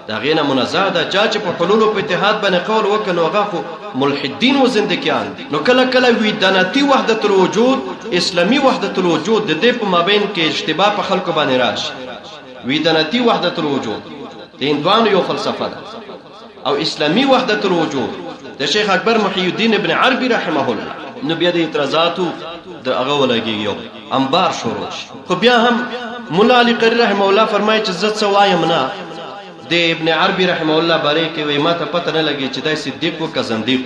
د هغې نه منزه ده. چا چې په حلول او په اتحاد باندې قول وکړه نو هغه خو ملحدین و زندګیان. نو کله کله ویدانتي وحدت الوجود، اسلامي وحدت الوجود د دې په مابین کې اشتباه په خلکو باندې راشي. ویدانتي وحدت الوجود د هندوانو یو فلسفه ده، او اسلامی وحدت الوجود د شیخ اکبر محی الدین ابن عربی رحمه الله. نو بیا د اعتراضاتو د هغه ولګي یو انبار شروع شي. خو بیا هم مولا علی قری رحمه الله فرمایي چې زه څه وایم نه د ابن عربی رحمه الله باره کې وی ما ته پته نه لګي چې دا صدیق و که زندیق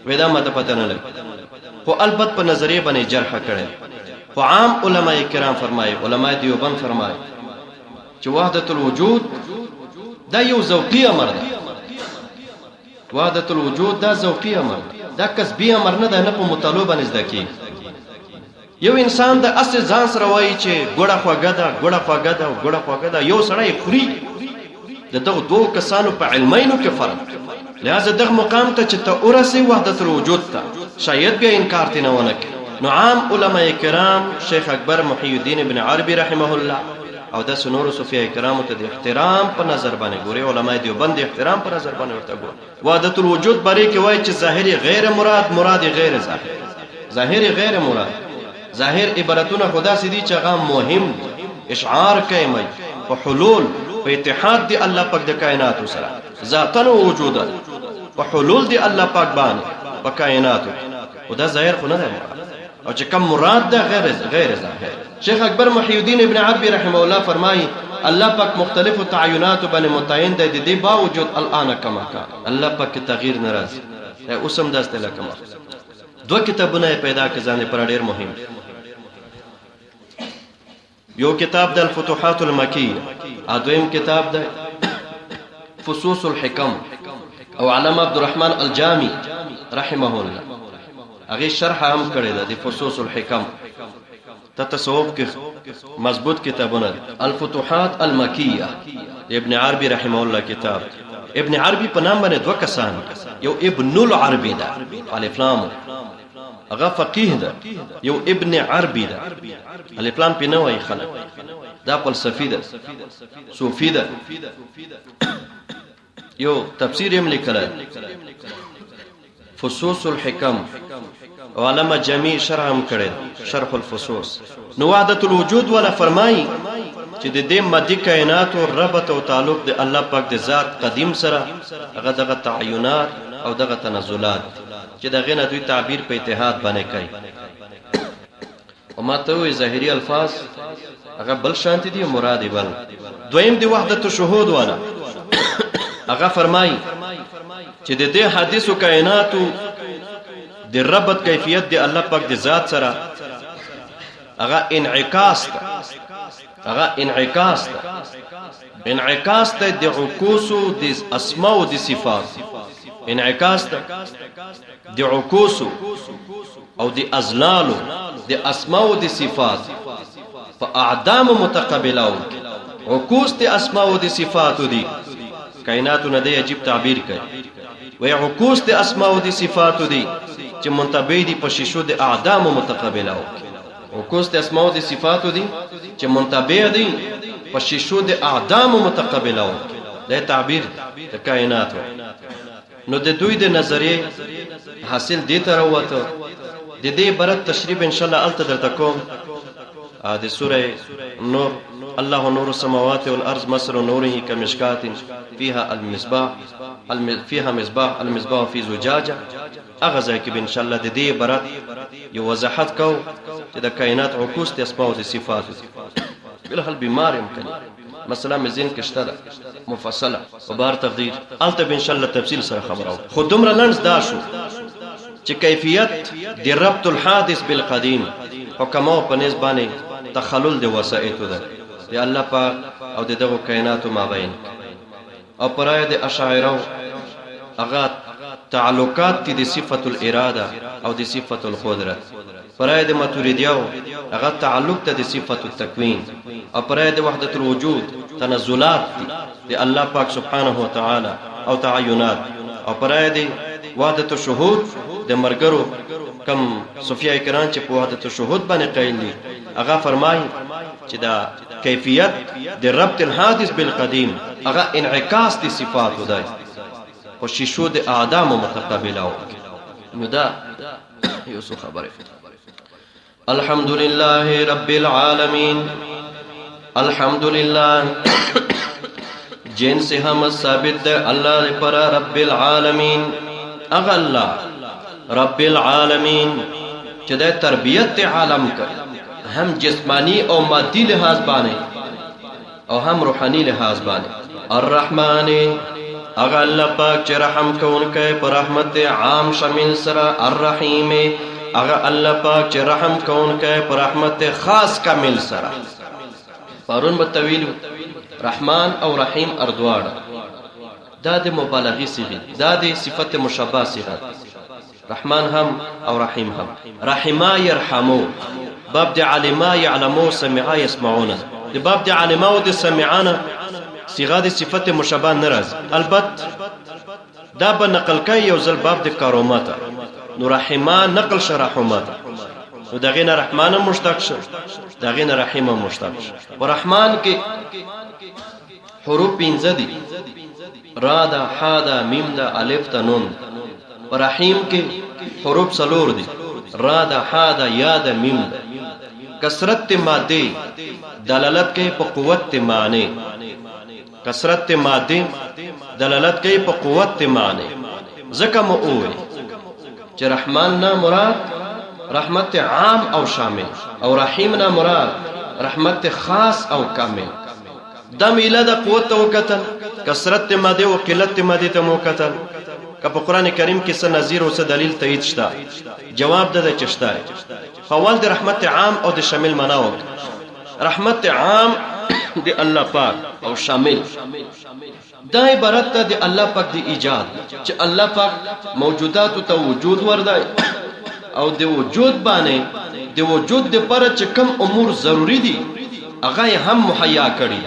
وی دا ما ته پته نه لګي. خو البته په نظریه باندې جرح کړي. خو عام علماء کرام فرمایي، علماء دیوبند فرمایي چې وحدت الوجود دا یو ذوقي امر ده. وحدت الوجود دا ذوقي امر ده، دا کسبي امر نه ده، نه په مطالعه باندې زده کیږي. یو انسان د اصل ځان سره وایي چې ګوړه خوږه ده، ګوړه خوږه ده، ګوړه خوږه ده. یو سړی خوري. د دغه دوه کسانو په علمینو کې فرق. لہذا دغه مقام ته چې ته ورسې وحدت الوجود ته شاید بیا انکار تی نه ونه کړي. نو عام علماء کرام شیخ اکبر محی الدین ابن عربی رحمه الله او د سنور صوفیای کرامو ته د احترام په نظر باندې ګوري. علماء دیوبند د احترام په نظر باندې ورته ګوري. وحدت الوجود باره کې وایي چې ظاهری غیر مراد، مراد غیر ظاهر. ظاهری غیر مراد، ظاهر عبارتونه خدا سي دي چې هغه مهم اشعار کوي په حلول په اتحاد دی الله پاک د کائنات سره ذاتن او وجودا په حلول دی الله پاک باندې په کائنات. او دا ظاهر خو نه ده، او چې کم مراد ده غیر ظاهر. شیخ اکبر محی الدین ابن عربی رحمه الله فرمایي الله پاک مختلف تعینات باندې متعین دی. د دې باوجود الان کما کان الله پاک تغییر ناراض اوس هم داسته لکه دو کتابونه پیدا کړ ځان پر ډیر مهم. یو کتاب د الفتوحات المکیه، دویم کتاب د فصوص الحکم او علامه عبدالرحمن الجامی رحمه الله هغه شرح هم کړی ده د فصوص الحکم. ته تصوف کې مضبوط کتابونه. الفتوحات المکیه ابن عربی رحمه الله کتاب. ابن عربی په نام باندې دوه کسان، یو ابن العربی ده الف لام هغه فقيه ده، یو ابن عربی ده الف لام پینه وای خلک دا فلسفي ده صوفي ده. یو تفسیر هم لیکلی فصوص الحکم او علامه جمی شرح هم کړی شرح الفصوص. نو وحدت الوجود والا فرمایي چې د دې مادي کائناتو ربط او تعلق د الله پاک د ذات قدیم سره هغه دغه تعینات او دغه تنزلات چې دغه نه دوی تعبیر په اتحاد باندې کوي. او ماته وی ظاهري الفاظ هغه بل شانتی دي مراد بل. دویم دی وحدت الشهود والا هغه فرمایي چې د دې حدیثو کائناتو د ربط کیفیت دی الله پاک د ذات سره هغه انعکاس ده. هغه انعکاس ده. انعکاس ده د عکوسو د اسماء او د صفات. انعکاس ده د عکوسو او د ازلالو د اسماء او د صفات په اعدام متقابلو. عکوس د اسماء او د صفات دي کائناتو نه دی عجیب تعبیر کوي. وی عکوس د اسماء او د صفات دي چې منتبه دي په شیشو د اعدام متقابلو. عکوس د اسماء او د صفات دي چې منتبه دي په شیشو د اعدام متقابلو. دا تعبیر د کائناتو. نو د دوی د نظریه حاصل دي تر وته د دې برت تشریح ان شاء الله الته درته کوم. د سوره نور الله نور السماوات والارض مثل نوره كمشكاة فيها مصباح المصباح في زجاجه. هغه ځای کې ان شاء الله د دې برت یو وضاحت کو چې د کائنات عکوس د اسماء او د صفات بلخل بیمار يمكن مثلا مزین کې شته مفصله او بار تقدیر الته ان شاء الله تفصیل سره خبرو. خو دومره لنډ دا شو چې کیفیت د ربط الحادث بالقدیم حکمو په نسبانه تخلل د وسائط ده د الله پاک او د دغه کائناتو مابین. او پرای د اشاعره هغه تعلقات دي د صفت الاراده او د صفت القدرت. پرای د ماتوریدیو هغه تعلق ته د صفت التکوین. او پرای د وحدت الوجود تنزلات دي د الله پاک سبحانه و تعالی او تعینات. او پرای د وحدت الشهود د مرګرو کم صوفیای کرام چې په وحدت الشهود باندې قایل دي هغه فرمایي چې دا کیفیت د ربط الحادث بالقدیم هغه انعکاس د صفات دی او شیشو د اعدام متقابله. نو دا یو څه خبره. الحمد لله رب العالمین. الحمد لله جنس هم ثابت ده الله پر رب العالمین. اغه الله رب العالمین چې د تربیت عالم کوي هم جسمانی او مادی لحاظ باندې او هم روحانی لحاظ باندې. الرحمن اغه الله پاک چې رحم کوونکی پر رحمت عام شامل سره. الرحیم اغه الله پاک چې رحم کوونکی پر رحمت خاص کامل سره. پرون متویل رحمان او رحیم اردواړه دا د مبالغه صيغه دا د صفت مشابه صيغه. رحمان هم او رحیم هم. رحما يرحمو باب د علما يعلمو سمعا يسمعون. د باب د علما او د سمعانا صيغه د صفت مشابه ناراض. البته دا به نقل کوي یو ځل باب د کارومات. نو رحما نقل شرحمات. نو دغه نه رحمان مشتق شو دغه نه رحیم مشتق شو. ورحمان کې حروف 15 دي را دا ح دا میم دا الف تا نون. ورحیم کې حروف 4 دي را دا ح دا یا دا میم. کثرت ماده دلالت کوي په قوت معنی. کثرت ماده دلالت کوي په قوت معنی. ځکه مو وې چې رحمان نه مراد رحمت عام او شامل او رحیم نه مراد رحمت خاص او کامل. د میلاد قوت او قتل کثرت ماده او قلت ماده ته مو قتل. که په قران کریم کې څه نظیر او څه دلیل تایید شته جواب ده چې شته. فوال د رحمت عام او د شامل معنا و. رحمت عام د الله پاک او شامل دا عبارت ده د الله پاک د ایجاد چې الله پاک موجودات ته وجود ورده او د وجود باندې د وجود د پر چې کم امور ضروری دي هغه هم مهیا کړی.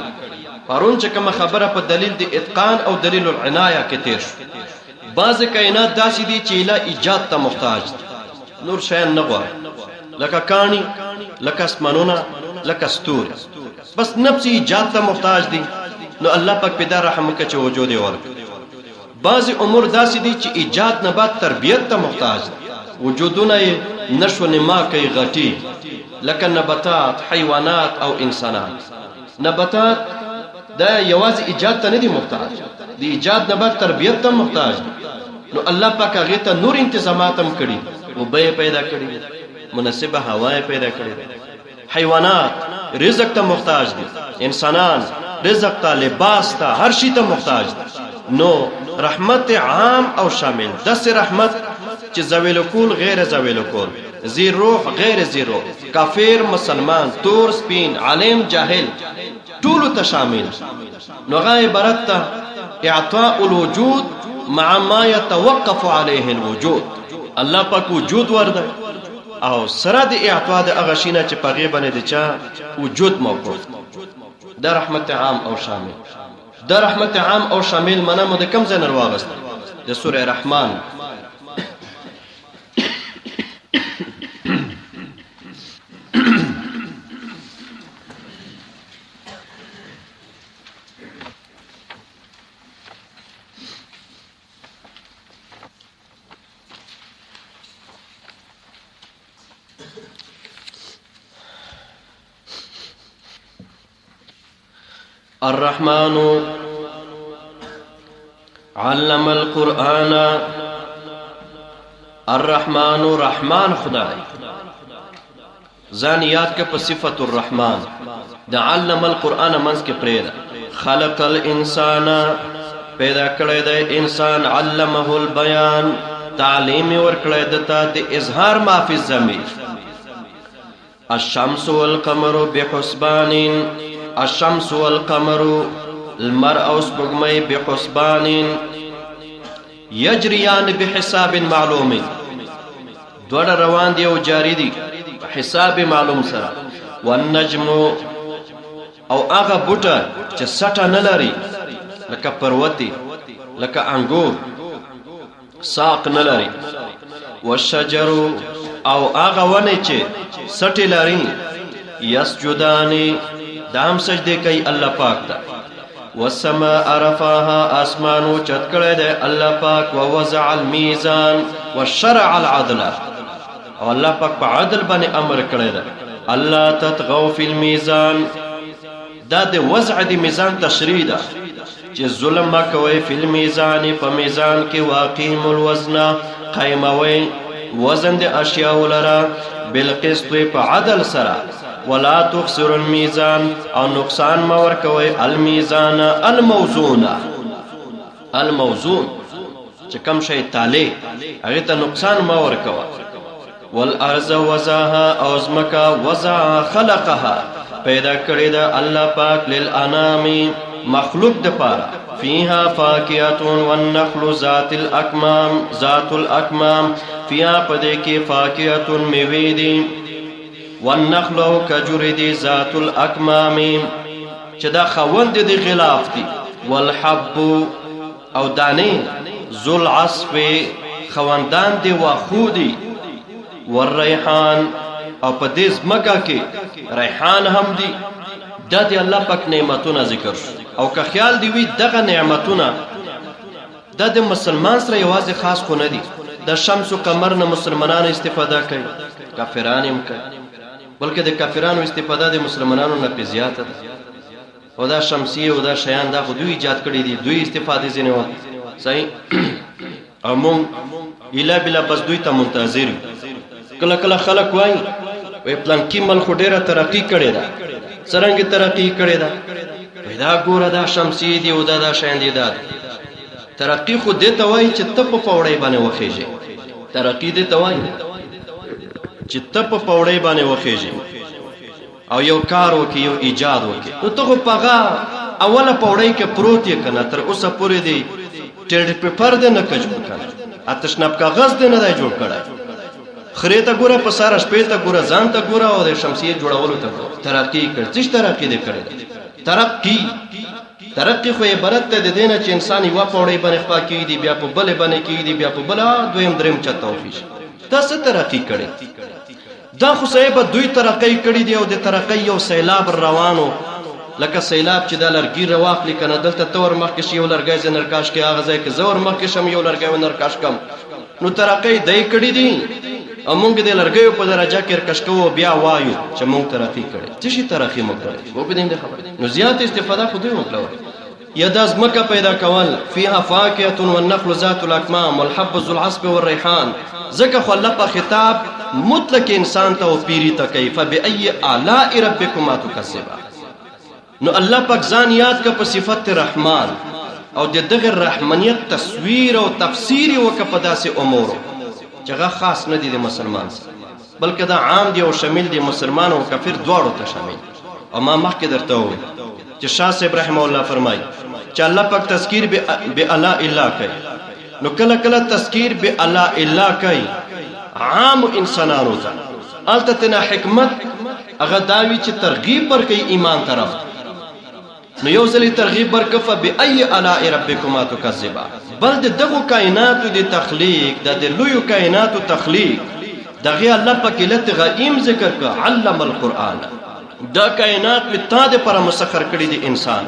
پرون چې کوم خبره په دلیل د اتقان او دلیل العنایه کې تیر شو. بعض کائنات داسې دي چې له ایجاد ته محتاج نور شیان نه غواړي لکه کانی لکه اسمانونه لکه ستوري بس نفس ایجاد ته محتاج دي. نو الله پاک پیدا رحم وکړي چې وجود یې ورکړي. بعضی امور داسې دي چې ایجاد نه بعد تربیت ته محتاج دي. وجودونه یې نشو نما کوي غټي، لکه نباتات، حیوانات او انسانات. نباتات دا یوازې ایجاد ته نه دي محتاج، د ایجاد نه بعد تربیت ته محتاج دي. نو الله پاک هغه ته نور انتظامات هم کړي، اوبه پیدا کړي، مناسبه هوا پیدا کړي. حیوانات رزق ته محتاج دي، انسانان رزق ته، لباس ته، هر شي ته محتاج دي. نو رحمت عام او شامل، داسې رحمت چې زویل کول غیر زویل کول، ذی روح غیر ذی روح، کافر مسلمان، تور سپین، عالم جاهل، ټول ته شامل. نو هغه عبارت ته اعطاء الوجود مع ما يتوقف عليه الوجود. الله پاک وجود ورده او سره د اعطاء د هغه شینه چې پغې باندې د چا وجود موقوف. دا رحمت عام او شامل. دا رحمت عام او شامل معنا مو د کوم ځای نه راوغست؟ د سوره رحمان. الرحمن علم القرآن. الرحمن رحمان خدای ځان یاد که په صفت الرحمن. د علم القرآن منځ کې پرېږده. خلق الانسان پیدا کړی دی انسان، علمه البیان تعلیم ورکړی دته د اظهار ما فی الضمیر. الشمس والقمر بحسبان، الشمس والقمر المر او سپوږمۍ بحسبان یجریان بحساب معلوم، دوړه روان دی او جاری دي حساب معلوم سره. والنجم او هغه بوټه چې سټه نه لري لکه پروتي، لکه انګور ساق نه لري. والشجر او هغه ونه چې سټې لري. یسجدان دام سجده کوي الله پاک ته. والسماء رفعها اسمانو چت کړی دی الله پاک. ووضع المیزان وشرع العدل او الله پاک په عدل باندې امر کړی دی. الله تطغوا فی المیزان دا د وضع د میزان تشریح ده چې ظلم ما کوي. فی المیزان په میزان کې واقیم الوزن قیموي وزن د اشیاء لرا بالقسط په عدل سره. ولا تخسر الميزان او نقصان ما ورکوي المیزان الموزون. الموزون چې کم شي تاله هغه ته نقصان ما ورکوي. والارض وزاها او زمکا وزا خلقها پیدا کړی دا الله پاک للانام مخلوق د پاره. فيها فاكهة والنخل ذات الاكمام، ذات الاكمام فيها پدې کې فاكهة میوې دي. والنخل او کجور دي ذات الاكمام چې دا خوند دي غلاف دي. والحب او دانه ذو العصف خوندان دي واخو دي. والریحان او په دې ځمکه کې ریحان هم دي. دا دي الله پاک نعمتونه ذکر شو. او که خیال دی وی دغه نعمتونه دا د مسلمان سره یوازې خاص خو نه دي. د شمس او قمر نه مسلمانانو استفاده کوي، کافران هم کوي، بلکې د کافرانو استفاده د مسلمانانو نه په زیاته ده. او دا شمسیه او دا شیان دا خو دوی ایجاد کړي دي، دوی استفاده ځینې وخت صحیح. او مونږ اله بلا بس دوی ته منتظر یو. کله کله خلک وایي وی پلانکی ملک ډیره ترقی کړې ده. څرنګه ترقی کړې ده؟ دا ګوره دا شمسیه دی او دا شیان دي. دا ترقی خو دې ته وایي چې ته په پوړی باندې وخیږي. ترقی دې ته وایي چې ته په پوړی باندې وخیږي او یو کار وکي، یو ایجاد وکي. نو ته خو پغه اوله پوړی کې پروت یې کنه، تر اوسه پورې دی ټیډ پیپر دې نه کجو کنه، آتشناب کاغذ دې نه دی جوړ کړی. خره ته ګوره، په ساره شپې ته ګوره، ځان ته ګوره او د شمسیه جوړولو ته ګوره. ترقی کړ، څه ترقی دې کړی؟ ترقی خو عبارت ته د دینه چې انسان یو پوړی باندې خپل کیږي، بیا په بل باندې کیږي، بیا په بل دویم دریم چته وفیش. تاسو ترقی کړی؟ دا خو صاحب دوی ترقی کړی دی او د ترقی یو سیلاب روانو لکه سیلاب چې دا لرګي راواخلي کنه دلته تور مخکې شي یو لرګی زه نرکاش کې هغه ځای کې زه ور مخکې شم یو لرګی ونرکاش کم نو ترقۍ دی کړي دي او موږ د لرګیو په درجه کې رکش کوو بیا وایو چې موږ ترقي کړې څه شي ترقي موږ کړې وو په دې خبره نو زیات استفاده خو دوی وکړه یا د ځمکه پیدا کول فيها فاکهة والنخل ذات الاکمام والحب ذو العصف والریحان ځکه خو الله په خطاب مطلق انسان ته او پیری ته کوي فبأي آلاء ربكما تكذبان نو الله پاک ځان یاد کا په صفت رحمان او د دغه رحمانیت تصویر او تفسیر وکړه په داسې امور چې هغه خاص نه دي د مسلمان سره بلکې دا عام دي او شامل دي مسلمان او کافر دواړو ته شامل او ما مخکې درته وویل چې شاه صاحب رحمه الله فرمایي چې الله پاک تذکیر به الا الا کوي نو کله کله تذکیر به الا الا کوي عام انسانانو ته التتنا حکمت هغه داوی چې ترغیب ورکوي ایمان طرف نو یو ځلې ترغیب ورکفه بأي آلاء ربكما تكذبان بل دغه کائنات د تخلیق د لوی کائنات تخلیق دغه الله پاک لته غیم ذکر کا علم القرآن دا کائنات می تا د پر مسخر کړی دی انسان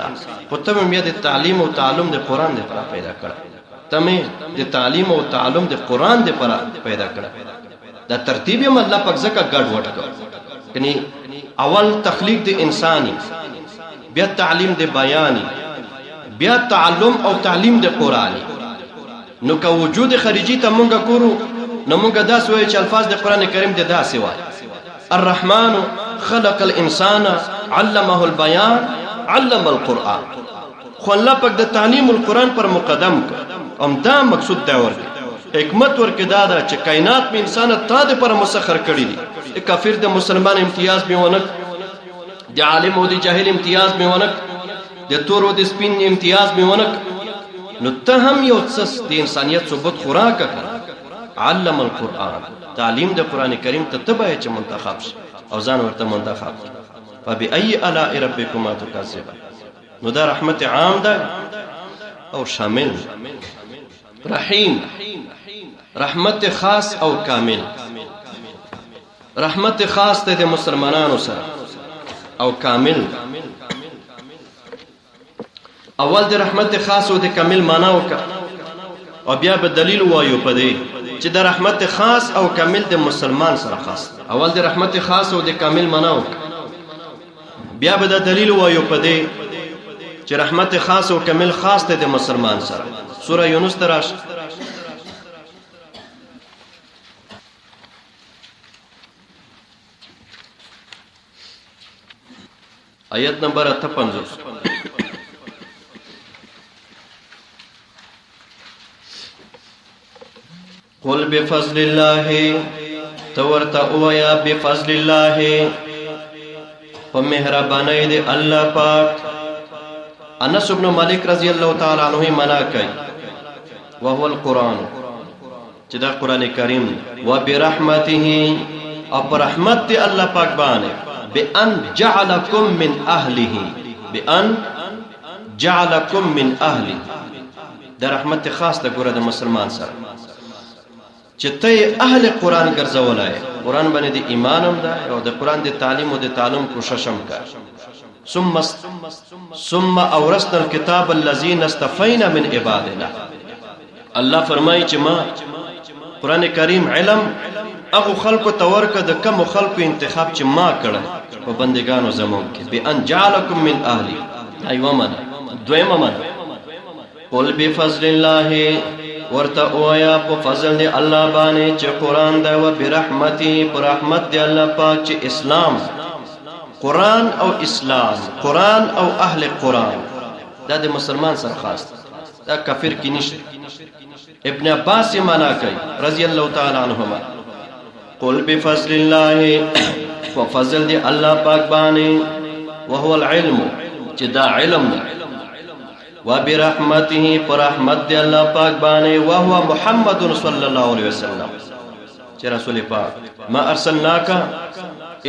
په تم می د تعلیم او تعلم د قرآن د پر پیدا کړ تم د تعلیم او تعلم د قرآن د پر پیدا کړ دا ترتیب هم الله پاک زکه ګډ وډ کړ یعنی اول تخلیق د انساني بیا تعلیم د بیانی بیا تعلم او تعلیم د قرآنی نو که وجود خارجي ته مونږ کورو نو مونږ داس وایو چې الفاظ د قرآن کریم د داسې وایي الرحمن خلق الانسان علمه البیان علم القرآن خو الله پاک د تعلیم القرآن پر مقدم کړ ام دا مقصود دا ورکړي حکمت ورکړي دا ده چې کائنات می انسان ته د پر مسخر کړی دي کافر د مسلمان امتیاز به ونک د عالم او د جاهل امتیاز به ونک د تور او د سپین امتیاز به ونک نو ته هم یو څه د انسانیت ثبوت خوراک کړ علم القرآن تعلیم د قرآن کریم ته تبع چې منتخب شي او ځان ورته منتخب فبأي آلاء ربكما تكذبان نو دا رحمت عام ده او شامل رحیم رحمت خاص او کامل رحمت خاص ته د مسلمانانو سره او کامل اول د رحمت خاص او د کامل معنا وکړه او بیا به دلیل وایو په دې چې د رحمت خاص او کامل د مسلمان سره خاص اول د رحمت خاص او د کامل معنا وکړه بیا به د دلیل وایو په دې چې رحمت خاص او کامل خاص ته د مسلمان سره سوره یونس تراش آیت نمبر 58 قل بفضل الله تورتا اویا بفضل الله فمهربانی دی الله پاک انس بن مالک رضی الله تعالی عنہ منا کوي وهو القرآن چې دا قران کریم و برحمته او رحمت دی الله پاک باندې بان جعلکم من اهله بان جعلکم من اهله دا رحمت خاص ده ګوره د مسلمان سره چې ته اهل قرآن ګرځولای قرآن باندې د ایمان هم ده او د قرآن د تعلیم او د تعلم کوشش هم کوي ثم اورثنا الكتاب الذين استفينا من عبادنا الله فرمایي چې ما قرآن کریم علم هغه خلکو تورکه د کم خلکو انتخاب چې ما کړه په بندگانو زمون کې بان جعلکم من اهلی ایوه من دویمه من قل بفضل الله ورته اویا په فضل دی الله باندې چې قرآن دی او برحمتي پر رحمت دی الله پاک چې اسلام قرآن او اسلام قرآن او اهل قرآن دا د مسلمان سره خاص دا کافر کې نشته ابن عباس معنا کوي رضی الله تعالی عنهما قل بفضل الله وفضل دی الله پاک باندې وهو العلم چې دا علم دی وبرحمته فرحمت دی الله پاک باندې وهو محمد صلی الله علیه وسلم چې رسول پاک ما ارسلناک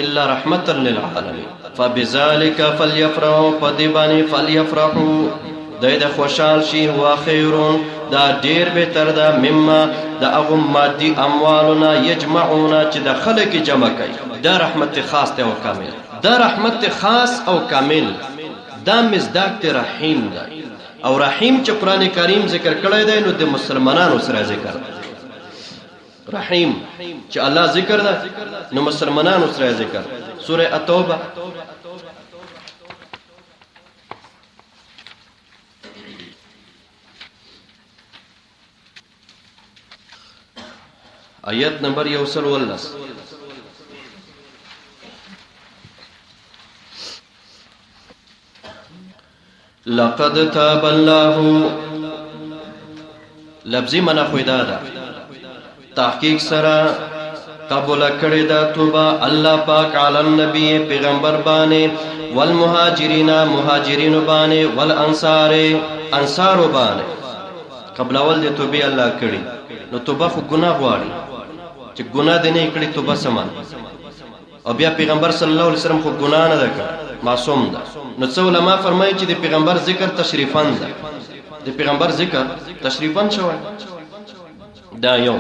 الا رحمتا للعالمین فبذلك فليفرحوا فدبانی فليفرحوا د خوشحال شي هو خیرون دا ډیر بهتر ده مما دا هغه مادي اموالنا یجمعون چې د خلک جمع کوي دا رحمت خاص ته او کامل دا رحمت خاص او کامل دا مصداق دی رحیم دی او رحیم چې قرآن کریم ذکر کړی دی نو د مسلمانانو سره ذکر رحیم چې الله ذکر ده نو مسلمانانو سره ذکر سوره التوبه آیت نمبر 119 لقد تاب الله لفظی منا خویدا دا تحقیق سرا قبول کړی دا توبه الله پاک علی النبی پیغمبر باندې والمهاجرین مهاجرین باندې والانصار انصار باندې قبل اول دې توبه الله کړی نو توبه خو ګناه غواړي چې ګناه دې نه کړی توبه سمان او بیا پیغمبر صلی الله علیه وسلم خو ګناه نه وکړ معصوم ده نو څو علما فرمایي چې د پیغمبر ذکر تشریفاً ده د پیغمبر ذکر تشریفاً شوی دا یو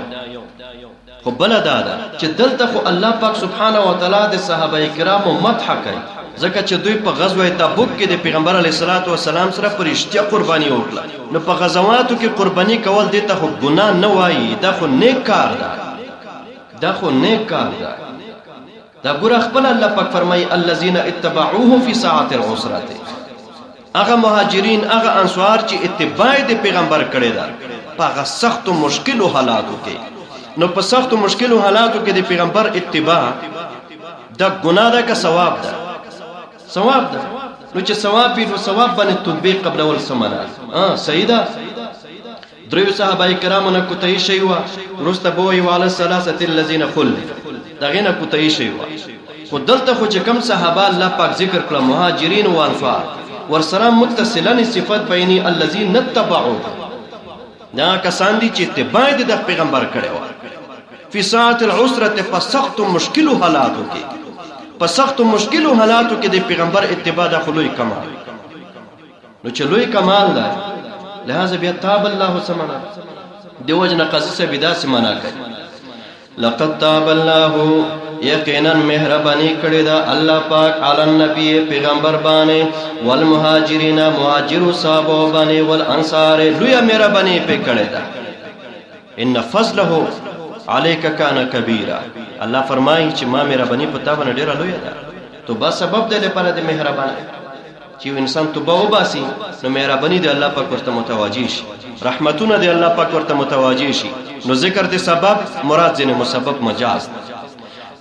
خو بل دا ده چې دلته خو الله پاک سبحانه و تعالی د صحابه کرامو مدح کوي ځکه چې دوی په غزوه تبوک کې د پیغمبر علیه الصلاۃ والسلام سره پرشتیا قرباني وکړه نو په غزواتو کې قرباني کول دې ته خو ګناه نه وایي دا خو نیک کار ده دا خو نیک کار ده دا ګور خپل الله پاک فرمایي الذين اتبعوه في ساعه العسره هغه مهاجرین هغه انصار چې اتباع د پیغمبر کړي دا په هغه سخت او مشکلو حالاتو کې نو په سخت او مشکلو حالاتو کې د پیغمبر اتباع دا ګناه ده که ثواب ده ثواب ده نو چې ثواب وي نو ثواب باندې تطبیق قبل اول سمنا صحیح ده دریو صحابه کرامو نه کوتای شي وا رسته بوي وعلى الثلاثه الذين خلف دغه نه کوتای شي وا خو دلته خو چې کم صحابه الله پاک ذکر کړه مهاجرین او انصار ورسره متصلا صفات بیني الذين اتبعوا دا کسان دي چې اتباع د پیغمبر کړي و په ساعت العسره په سخت مشکل حالاتو کې په سخت مشکل حالاتو کې د پیغمبر اتباع د خلوی کمال نو چې لوی کمال ده لہذا بیا تاب الله سمنا دیو جن قصص بدا سمنا کوي لقد تاب الله یقینا مهربانی کړی دا الله پاک علی النبی پیغمبر باندې والمهاجرین مهاجر صحابه باندې والانصار لوی مهربانی په کړی دا ان فضله علیک کان کبیرا الله فرمایي چې ما مهربانی پتا باندې ډیر لوی ده تو بس سبب دی لپاره د مهربانی چې انسان توبه وباسي نو مهرباني دی الله پاک ورته متوجي شي رحمتونه دی الله پاک ورته متوجي شي نو ذکر دی سبب مراد ځنه مسبب مجاز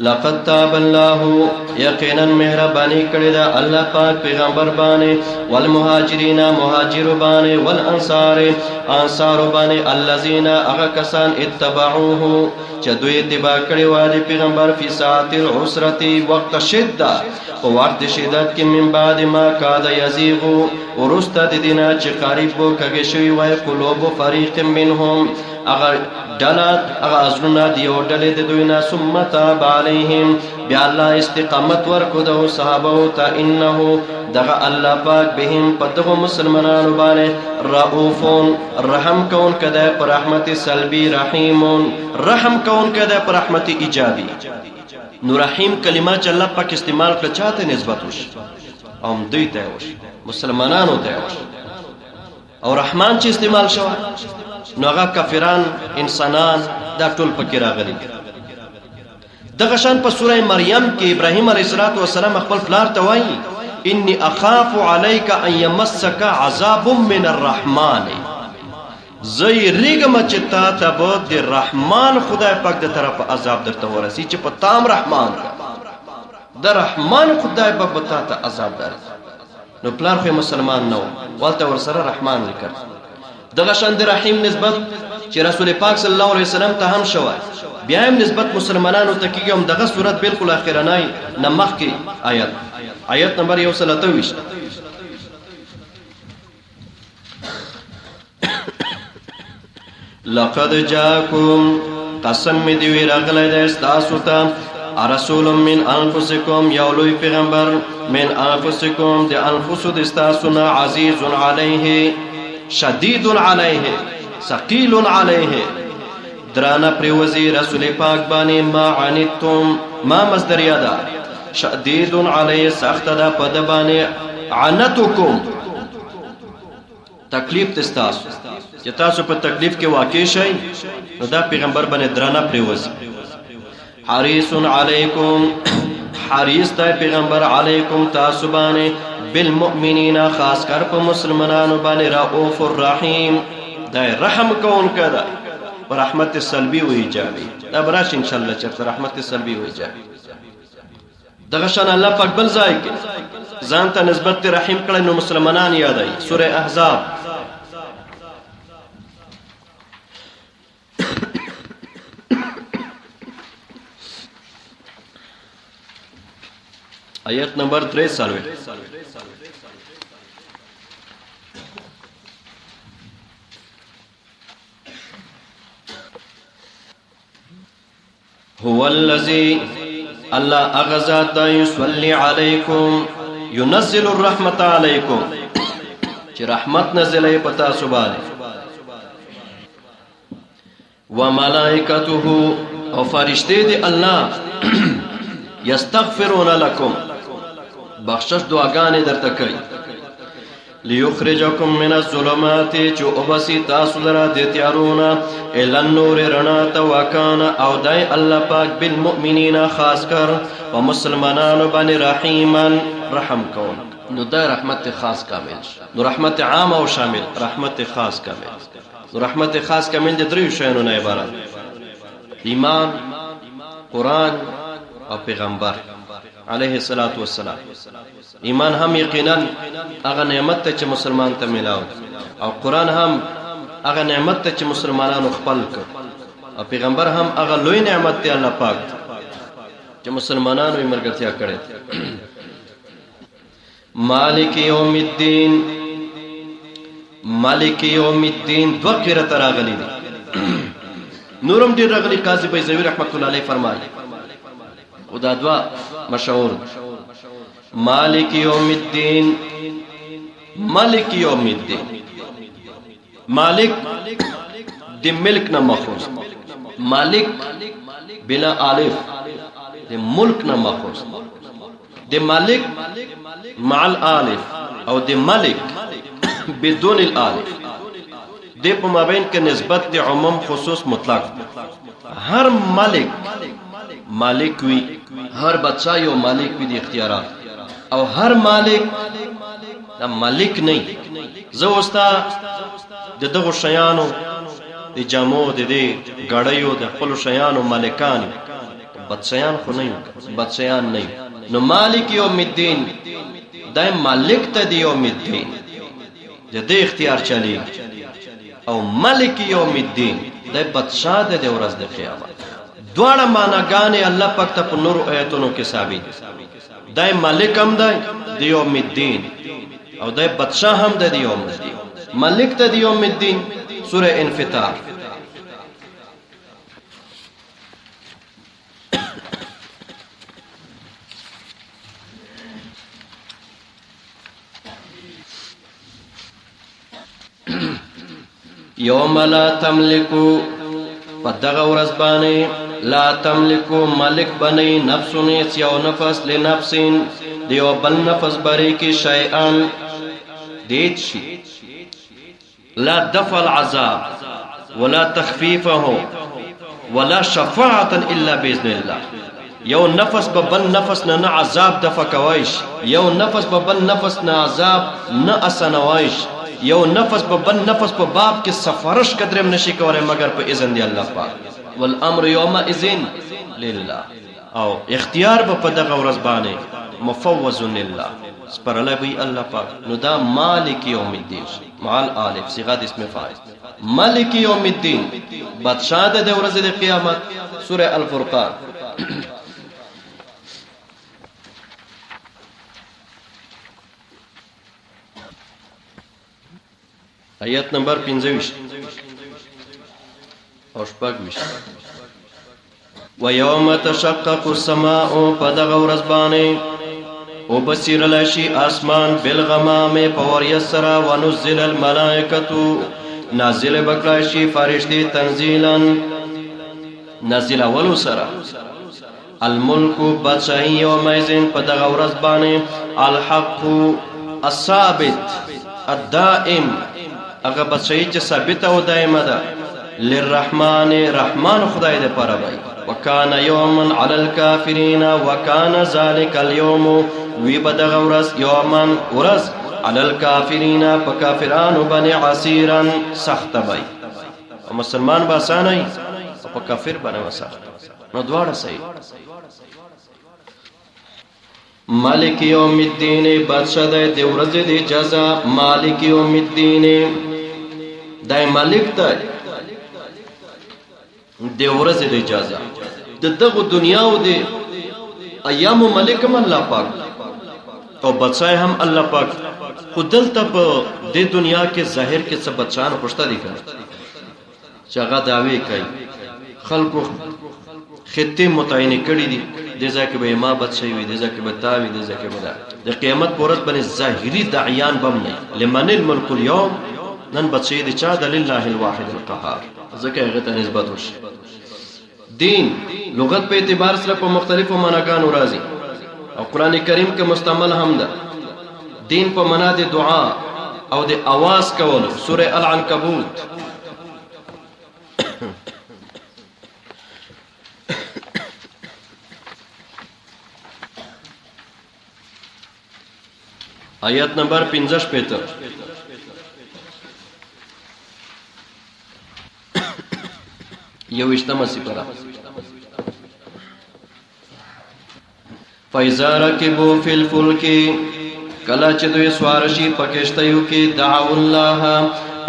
لقد تاب الله یقینا مهرباني کړی دا الله پاک پیغمبر باندې والمهاجرین مهاجر باندې والانصار انصار باندې الذين اغه کسان اتبعوه چې دوی اتباع کړی و د پیغمبر په ساعت العسره وقت شده او وقت شدت کې من بعد ما کاد یزیغ ورسته د دینه چې قریب وو کګه شوی وای قلوب فریق منهم اگر ډلات اگر ازرنا دیو ډلې د دوی نه ثم تاب علیهم بیا الله استقامت ورکو د صحابه ته انه دغه الله پاک بهم پدغه مسلمانانو باندې رؤوف رحم کون کده پر رحمت سلبی رحیم رحم کون کده پر رحمت ایجابی نو رحیم کلمه چې الله پاک استعمال کړ چاته نسبت وش هم دوی ته وش مسلمانانو ته وش او رحمان چې استعمال شو نو هغه کافران انسانان دا ټول پکې راغلي دغه شان په سوره مریم کې ابراهیم علیه السلام خپل پلار ته وایي انی اخاف علیک ان یمسک عذاب من الرحمن زئی ریګم چې تا ته به د رحمان خدای پاک د طرف عذاب درته ورسی چې په تام رحمان د رحمان خدای پاک به تا ته عذاب درته نو پلار خو مسلمان نو والته ورسره رحمان ذکر دغه شان د رحیم نسبت چې رسول پاک صلی الله علیه وسلم ته هم شوی بیا هم نسبت مسلمانانو ته کیږي هم دغه صورت بالکل اخرنای نمخ کې آیت نمبر 123 لقد جاءكم قسم می دی راغلی د تاسو ته رسول من انفسکم یو لوی پیغمبر من انفسکم د انفسو د تاسو نه عزیز علیه شدید علیه ثقیل علیه درانا پریوزی رسول پاک باندې ما عنتم ما مصدر یادا شدید علیه سخت ده پد باندې عنتکم تکلیف تستاسو چې تاسو په تکلیف کې واقع شئ نو دا پیغمبر باندې درانه پریوز حریص علیکم حریص دی پیغمبر علیکم تاسو باندې بالمؤمنین خاص کر په مسلمانانو باندې رؤوف الرحیم دا رحم کوونکی دی رحمت سلبی و ایجابی دا براش انشاءالله چرته رحمت سلبی و ایجابی دغه شان الله پاک بل ځای کې ځان ته نسبت رحیم کړی نو مسلمانان یادای سوره احزاب آیت نمبر 43 هو الذي الله اغزاد يصلي عليكم ينزل الرحمة عليكم چې رحمت نزلې پتا سبحانه وملائكته او فرشتي دي الله يستغفرون لكم بخشش دعاګانې درته کوي ليخرجكم من الظلمات جو اوبسي تاسو لرا د تیارونه الى النور رڼا ته وکانا او دای الله پاک بالمؤمنین خاص کر او مسلمانانو باندې رحیما رحم کون نو دا رحمت خاص کامل نو رحمت عام او شامل رحمت خاص کامل نو رحمت خاص کامل د دریو شیانو نه عبارت ایمان قرآن او پیغمبر علیه الصلاۃ والسلام ایمان هم یقینا هغه نعمت ته چې مسلمان ته ملاو او قرآن هم هغه نعمت ته چې مسلمانانو خپل کړ او پیغمبر هم هغه لوی نعمت ته الله پاک چې مسلمانانو یې مرګتیا کړې مالک یوم الدین مالک یوم الدین دو قرات راغلي دي نورم ډیر راغلي قاضي بیزوی رحمت الله علیه فرمایي او دا دوا مشهور مالک یوم الدین مالک یوم الدین مالک د ملک نه مخصوص مالک بلا الف د ملک نه مخصوص د مالک مع الالف او د ملک بدون الالف د په مابین کې نسبت د عموم خصوص مطلق هر مالک مالک وی هر بادشاہ یو مالک وی د اختیارات او هر مالک دا مالک نه زه وستا د دغه شیانو د جامو د دې غړیو د خپل شیانو مالکان بادشاہان خو نه بادشاہان نه نو مالک یوم الدین دا مالک ته دی یوم الدین د دې اختیار چلی او مالک یوم الدین دا بادشاہ د ورځ د قیامت دواړه معناګانې الله پاک ته په نور آیاتونو کې ثابت دای مالک هم دی د یوم الدین او دای بادشاہ هم دی د یوم الدین مالک ته د یوم الدین سوره انفطار یوم لا تملکو پدغه ورځ باندې لا تملکو ملک بنی نفسونی یو نفس لنفسین دیو بل نفس بری کی شیئن دیت شی لا دفع العذاب ولا تخفیفه ولا شفاعة الا باذن الله یو نفس ببل نفس نه عذاب دفع کوایش یو نفس ببل نفس نه عذاب نه اسنوایش یو نفس ببل نفس په باب کې سفارش قدرم نشي کولای مگر په اذن دی الله پاک والامر یومئذ لله او اختیار په دغه ورځ باندې مفوض لله سپارل به الله پاک نو دا مالک یوم الدین مع الالف صيغه اسم فاعل مالک یوم الدین بادشاہ د ورځې د قیامت سوره الفرقان آیت نمبر 25 او شپږ ويوم تشقق السماء فدغ ورزباني وبصير لشي اسمان بالغمام فوريسر ونزل الملائكة نازل بکلاشي فرشتي تنزيلا نازل ولو سرا الملك بادشاہي يومئذ فدغ ورزباني الحق الثابت الدائم هغه بچی چې ثابت او دائمه ده للرحمن رحمان خدای دې پاره وای وکانا یوما علی الکافرین وکانا ذلک اليوم وی بدغ ورځ یوما ورځ علی الکافرین په کافرانو باندې عسیرا سخت وای او مسلمان به آسان وي او په کافر باندې سخت نو دواړه صحیح مالک یوم الدین بادشاہ د ورځې د جزا مالک یوم الدین دای مالک ته د ورځې د جزا دغه دنیا او د ایام مالک هم الله پاک او بادشاہ هم الله پاک خودلته په د دنیا کې ظاهر کې څه بچان خوشته دي کړ چې هغه دعوی کوي خلکو خطه متعین کړی دي د ځکه به ما بچي وي د ځکه به تاوي د ځکه به د قیامت پورز باندې ظاهري دعیان بم نه لمن الملك اليوم نن بچي دي چا د لله الواحد القهار ځکه هغه ته نسبت وشي دین لغت په اعتبار سره په مختلفو معناګانو راځي او قران کریم کې مستعمل هم ده دین په معنا د دعا او د आवाज کول سوره العنکبوت آیت نمبر 55 یوشتمه سپاره فایزا رکبوا فی الفلک کلا چې دوی سوار شي پکشتیو کې دعوا الله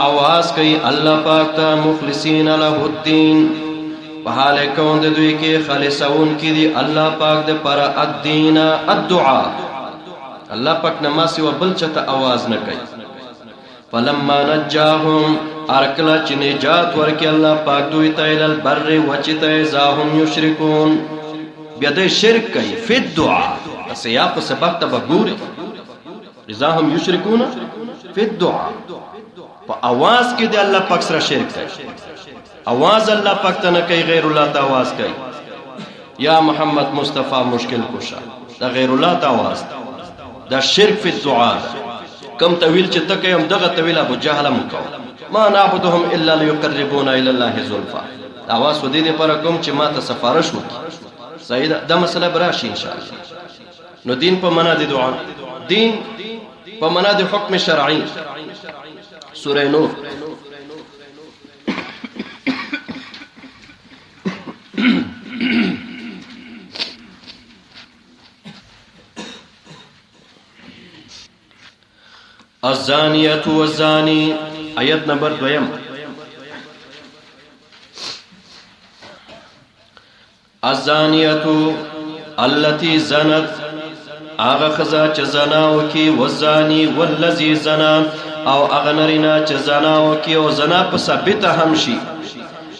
आवाज کوي الله پاک ته مخلصین له الدین په حال کون د دوی کې خالصون کې دی الله پاک د پر الدین الدعاء الله پاک نماز او بل چته आवाज نه کوي فلما نجاهم ارکلا چې نجات ورکي الله پاک دوی ته ال بر وچته زاهم یشرکون بیا د شرک کوي فی الدعاء اسیا په سبب ته بګوري زاهم یشرکون فی الدعاء په आवाज کې د الله پاک سره شرک کوي आवाज الله پاک ته نه کوي غیر الله ته आवाज کوي یا محمد مصطفی مشکل کشا دا غیر الله ته आवाज دا شرک فی الدعاء کم طویل چې تکي هم دغه طویل ابو جهل مکو ما نعبدهم الا ليقربونا الى الله زلفا आवाज ودی دې پر کوم چې ما ته سفارش وکړي صحیح دا مسله براشي ان شاء الله نو دین په معنا د دعا دین په معنا د حکم شرعي سوره نور الزانیة والزانی آیت نمبر 2 الزانیة التي زنت آغا خزا چه زناو کی والزانی واللذی زنا او آغا نرینا چه زناو کی او زنا پسا بیتا همشی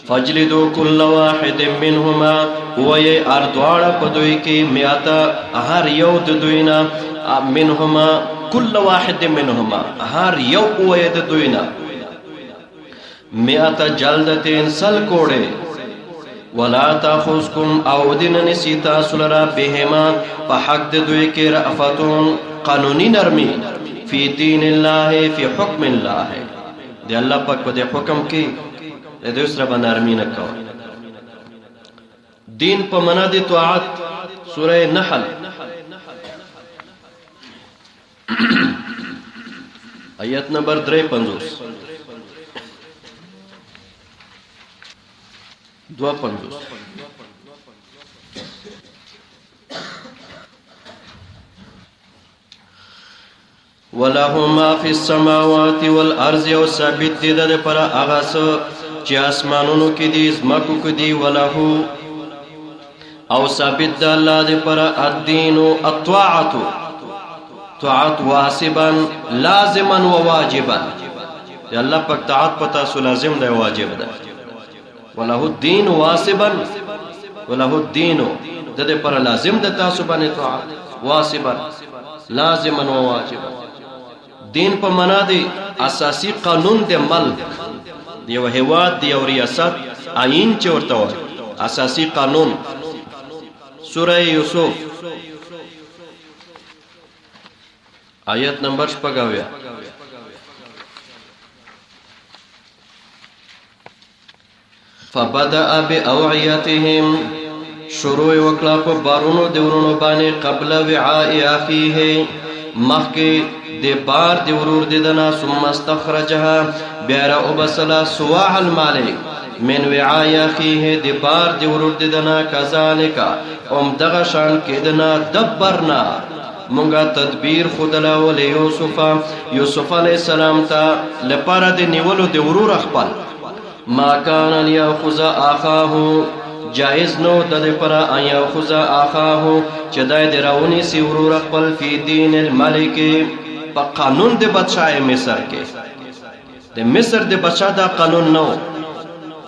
فجلدو کل واحد منهما وی اردوار پدوی کی میاتا هر یو دوینا منهما كل واحد منهما هر یو قوید دوینا مئت جلدتین سل کوڑے ولا تاخذكم او دین نسیتا سلرا بهما په حق د دوی کې رأفتون قانونی نرمی فی دین الله فی حکم الله دی الله پاک په حکم کې د دوی سره باندې نرمی نه کوي دین په معنا د طاعت سوره نحل آیت نمبر 53 وله ما فی السماوات والارض او ثابت دي د پر هغه چې اسمانونو کې دي زمکو کې دي وله او ثابت د الله د پر الدین او الطاعت طاعت واجبا لازما وواجبا دی الله پاک طاعت پتا سو لازم دی واجب ده وله الدین واجبا وله الدین د دې پر لازم د تاسو باندې طاعت واجبا لازما وواجبا دین په معنا دی اساسی قانون د ملک دی یو هیواد دی یو ریاست آئین چې ورته وایي اساسی قانون سوره یوسف آیت نمبر 14. فبدأ بأوعيتهم شروع وکړه په بارونو د ورونو باندې قبل وعاء اخيه مخکې د بار د ورور ددنا ثم استخرجها بیا را وبسلا سواع المالک من وعاء اخيه د بار د ورور ددنا کذالک دغه شان کېدنا دبرنا مونږه تدبیر خدلا ول یوسف علیہ السلام ته لپاره د نیولو د ورور خپل ما کان لیاخذ اخاه جائز نو د پر آیا خذا اخاه چې دای دراونی سی ورور خپل فی دین الملک په قانون د بادشاہ مصر کې د مصر د بادشاہ دا قانون نو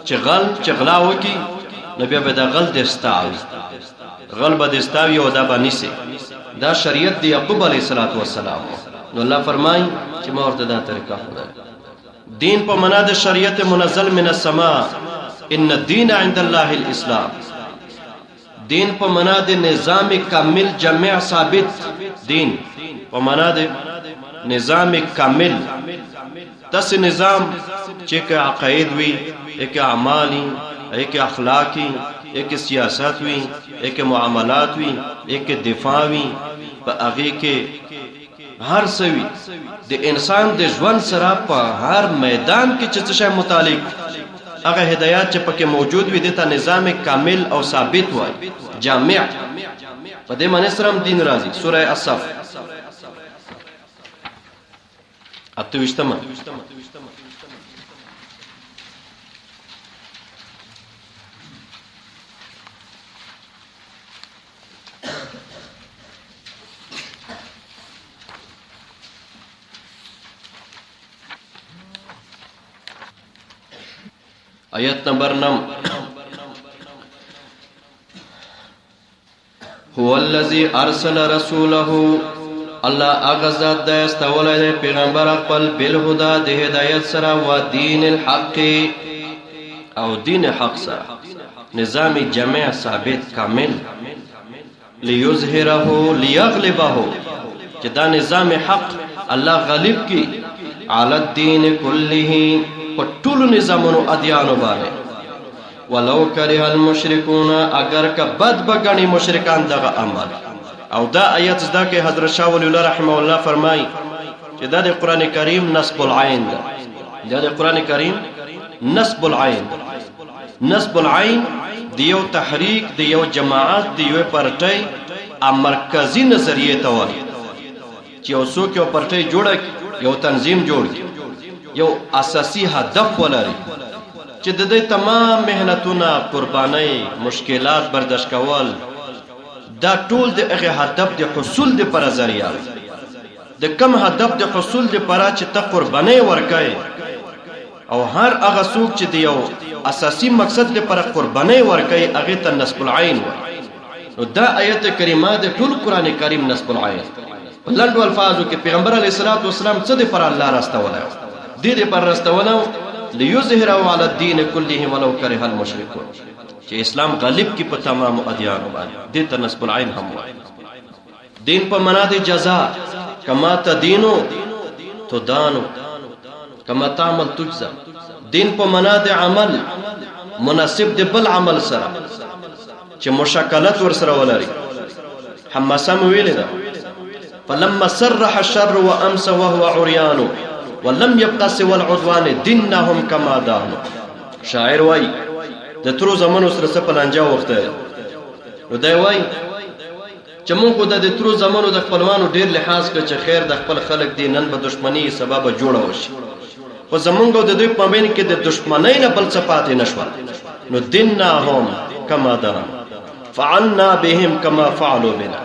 چې غلا وکي نو بیا به دا غل د استاوي غل به د استاوي او دا باندې سي دا شریعت دی یعقوب علیہ السلام نو الله فرمای چې ما ورته دا طریقه خدای دین په معنا د شریعت منزل من السماء ان الدین عند الله الاسلام دین په معنا د نظام کامل جامع ثابت دین په معنا د نظام کامل تس نظام چې که عقاید وي یک اعمالی یک اخلاقی یک سیاست وي یک معاملات وي یک دفاع وي په هغه کې هر سوي د انسان د ژوند سره په هر میدان کې چې څه متعلق هغه هدایات چې پکې موجود وي د نظام کامل او ثابت وای جامع په دې معنی سره دین راځي سوره الصف 28 آیت نمبر 9 هو الذي ارسل رسوله الله اغزاد د استولای پیغمبر خپل بالهدى د هدایت سره و دین الحق او دین حق سره نظام جامع ثابت کامل ليظهره ليغلبه چې دا نظام حق الله غالب کی علی الدین کله پټول نظامونو ادیانو باندې ولو کرہ المشرکون اگر که بد بغنی مشرکان دغه عمل او دا آیت زدا کې حضرت شاه ولی الله رحمه الله فرمای چې دا د قران کریم نصب العین دا د قران کریم نصب العین نصب العین دیو تحریک دیو جماعت دیو پرټی ا مرکزی نظریه ته وایي چې اوسو کې پرټی جوړه یو تنظیم جوړ یو اساسی هدف ولري چې د دې تمام مهنتونه قرباني مشکلات برداشت کول دا ټول د هغه هدف د حصول د پر ذریعہ د کم هدف د حصول د پر چې ته قرباني ورکې او هر هغه څوک چې د یو اساسی مقصد د پر قرباني ورکې هغه ته نصب العين نو دا آیت کریمه د ټول قران کریم نصب العين لندو الفاظو کې پیغمبر علیه الصلاۃ والسلام څه د پر الله راستوله دې پر راستولو ليظهره على الدين كله ولو كره المشركون چې اسلام غالب کی په تمام ادیان باندې دې ته نسب العين هم وایي دین په معنا د جزاء کما تدینو تدانو کما تعمل تجزا دین په معنا د عمل مناسب د بل عمل سره چې مشکلات ور سره ولري حماسه ویل ده فلما صرح الشر وامس وهو عريان ولم يبقى سوى العدوان دينهم كما دانوا شاعر وای د ترو زمانو سره سپلانجا وخته نو دی وای چې موږ د ترو زمانو د خپلوانو ډیر لحاظ کړ چې خیر د خپل خلک دی نن به دشمنی سبب جوړه وشي خو زمونږ د دوی په مابین کې د دشمنی نه بل څه پاتې نشول نو دینهم کما دانوا فعلنا بهم كما فعلوا بنا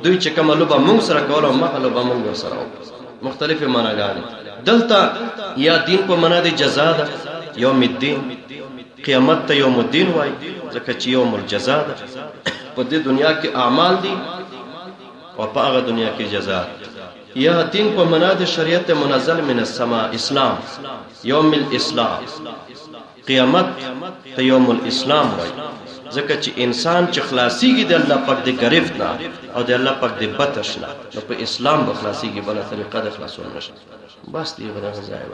دوی چې کوم لوبه موږ سره کوله مخه لوبه موږ سره مختلف معناګانې دلته یا دین په معنا د جزاء ده یوم الدین قیامت ته یوم الدین وای ځکه چې یوم الجزاء ده په دې دنیا کې اعمال دي او په هغه دنیا کې جزاء یا دین په معنا د شریعت منزل من السماء اسلام یوم الاسلام قیامت ته یوم الاسلام وای ځکه چې انسان چې خلاصيږي د الله پاک د گرفت نه او د الله پاک د بطش نه نو په اسلام به خلاصيږي، بل طریقه د خلاصون نشته. بس دی غره ځای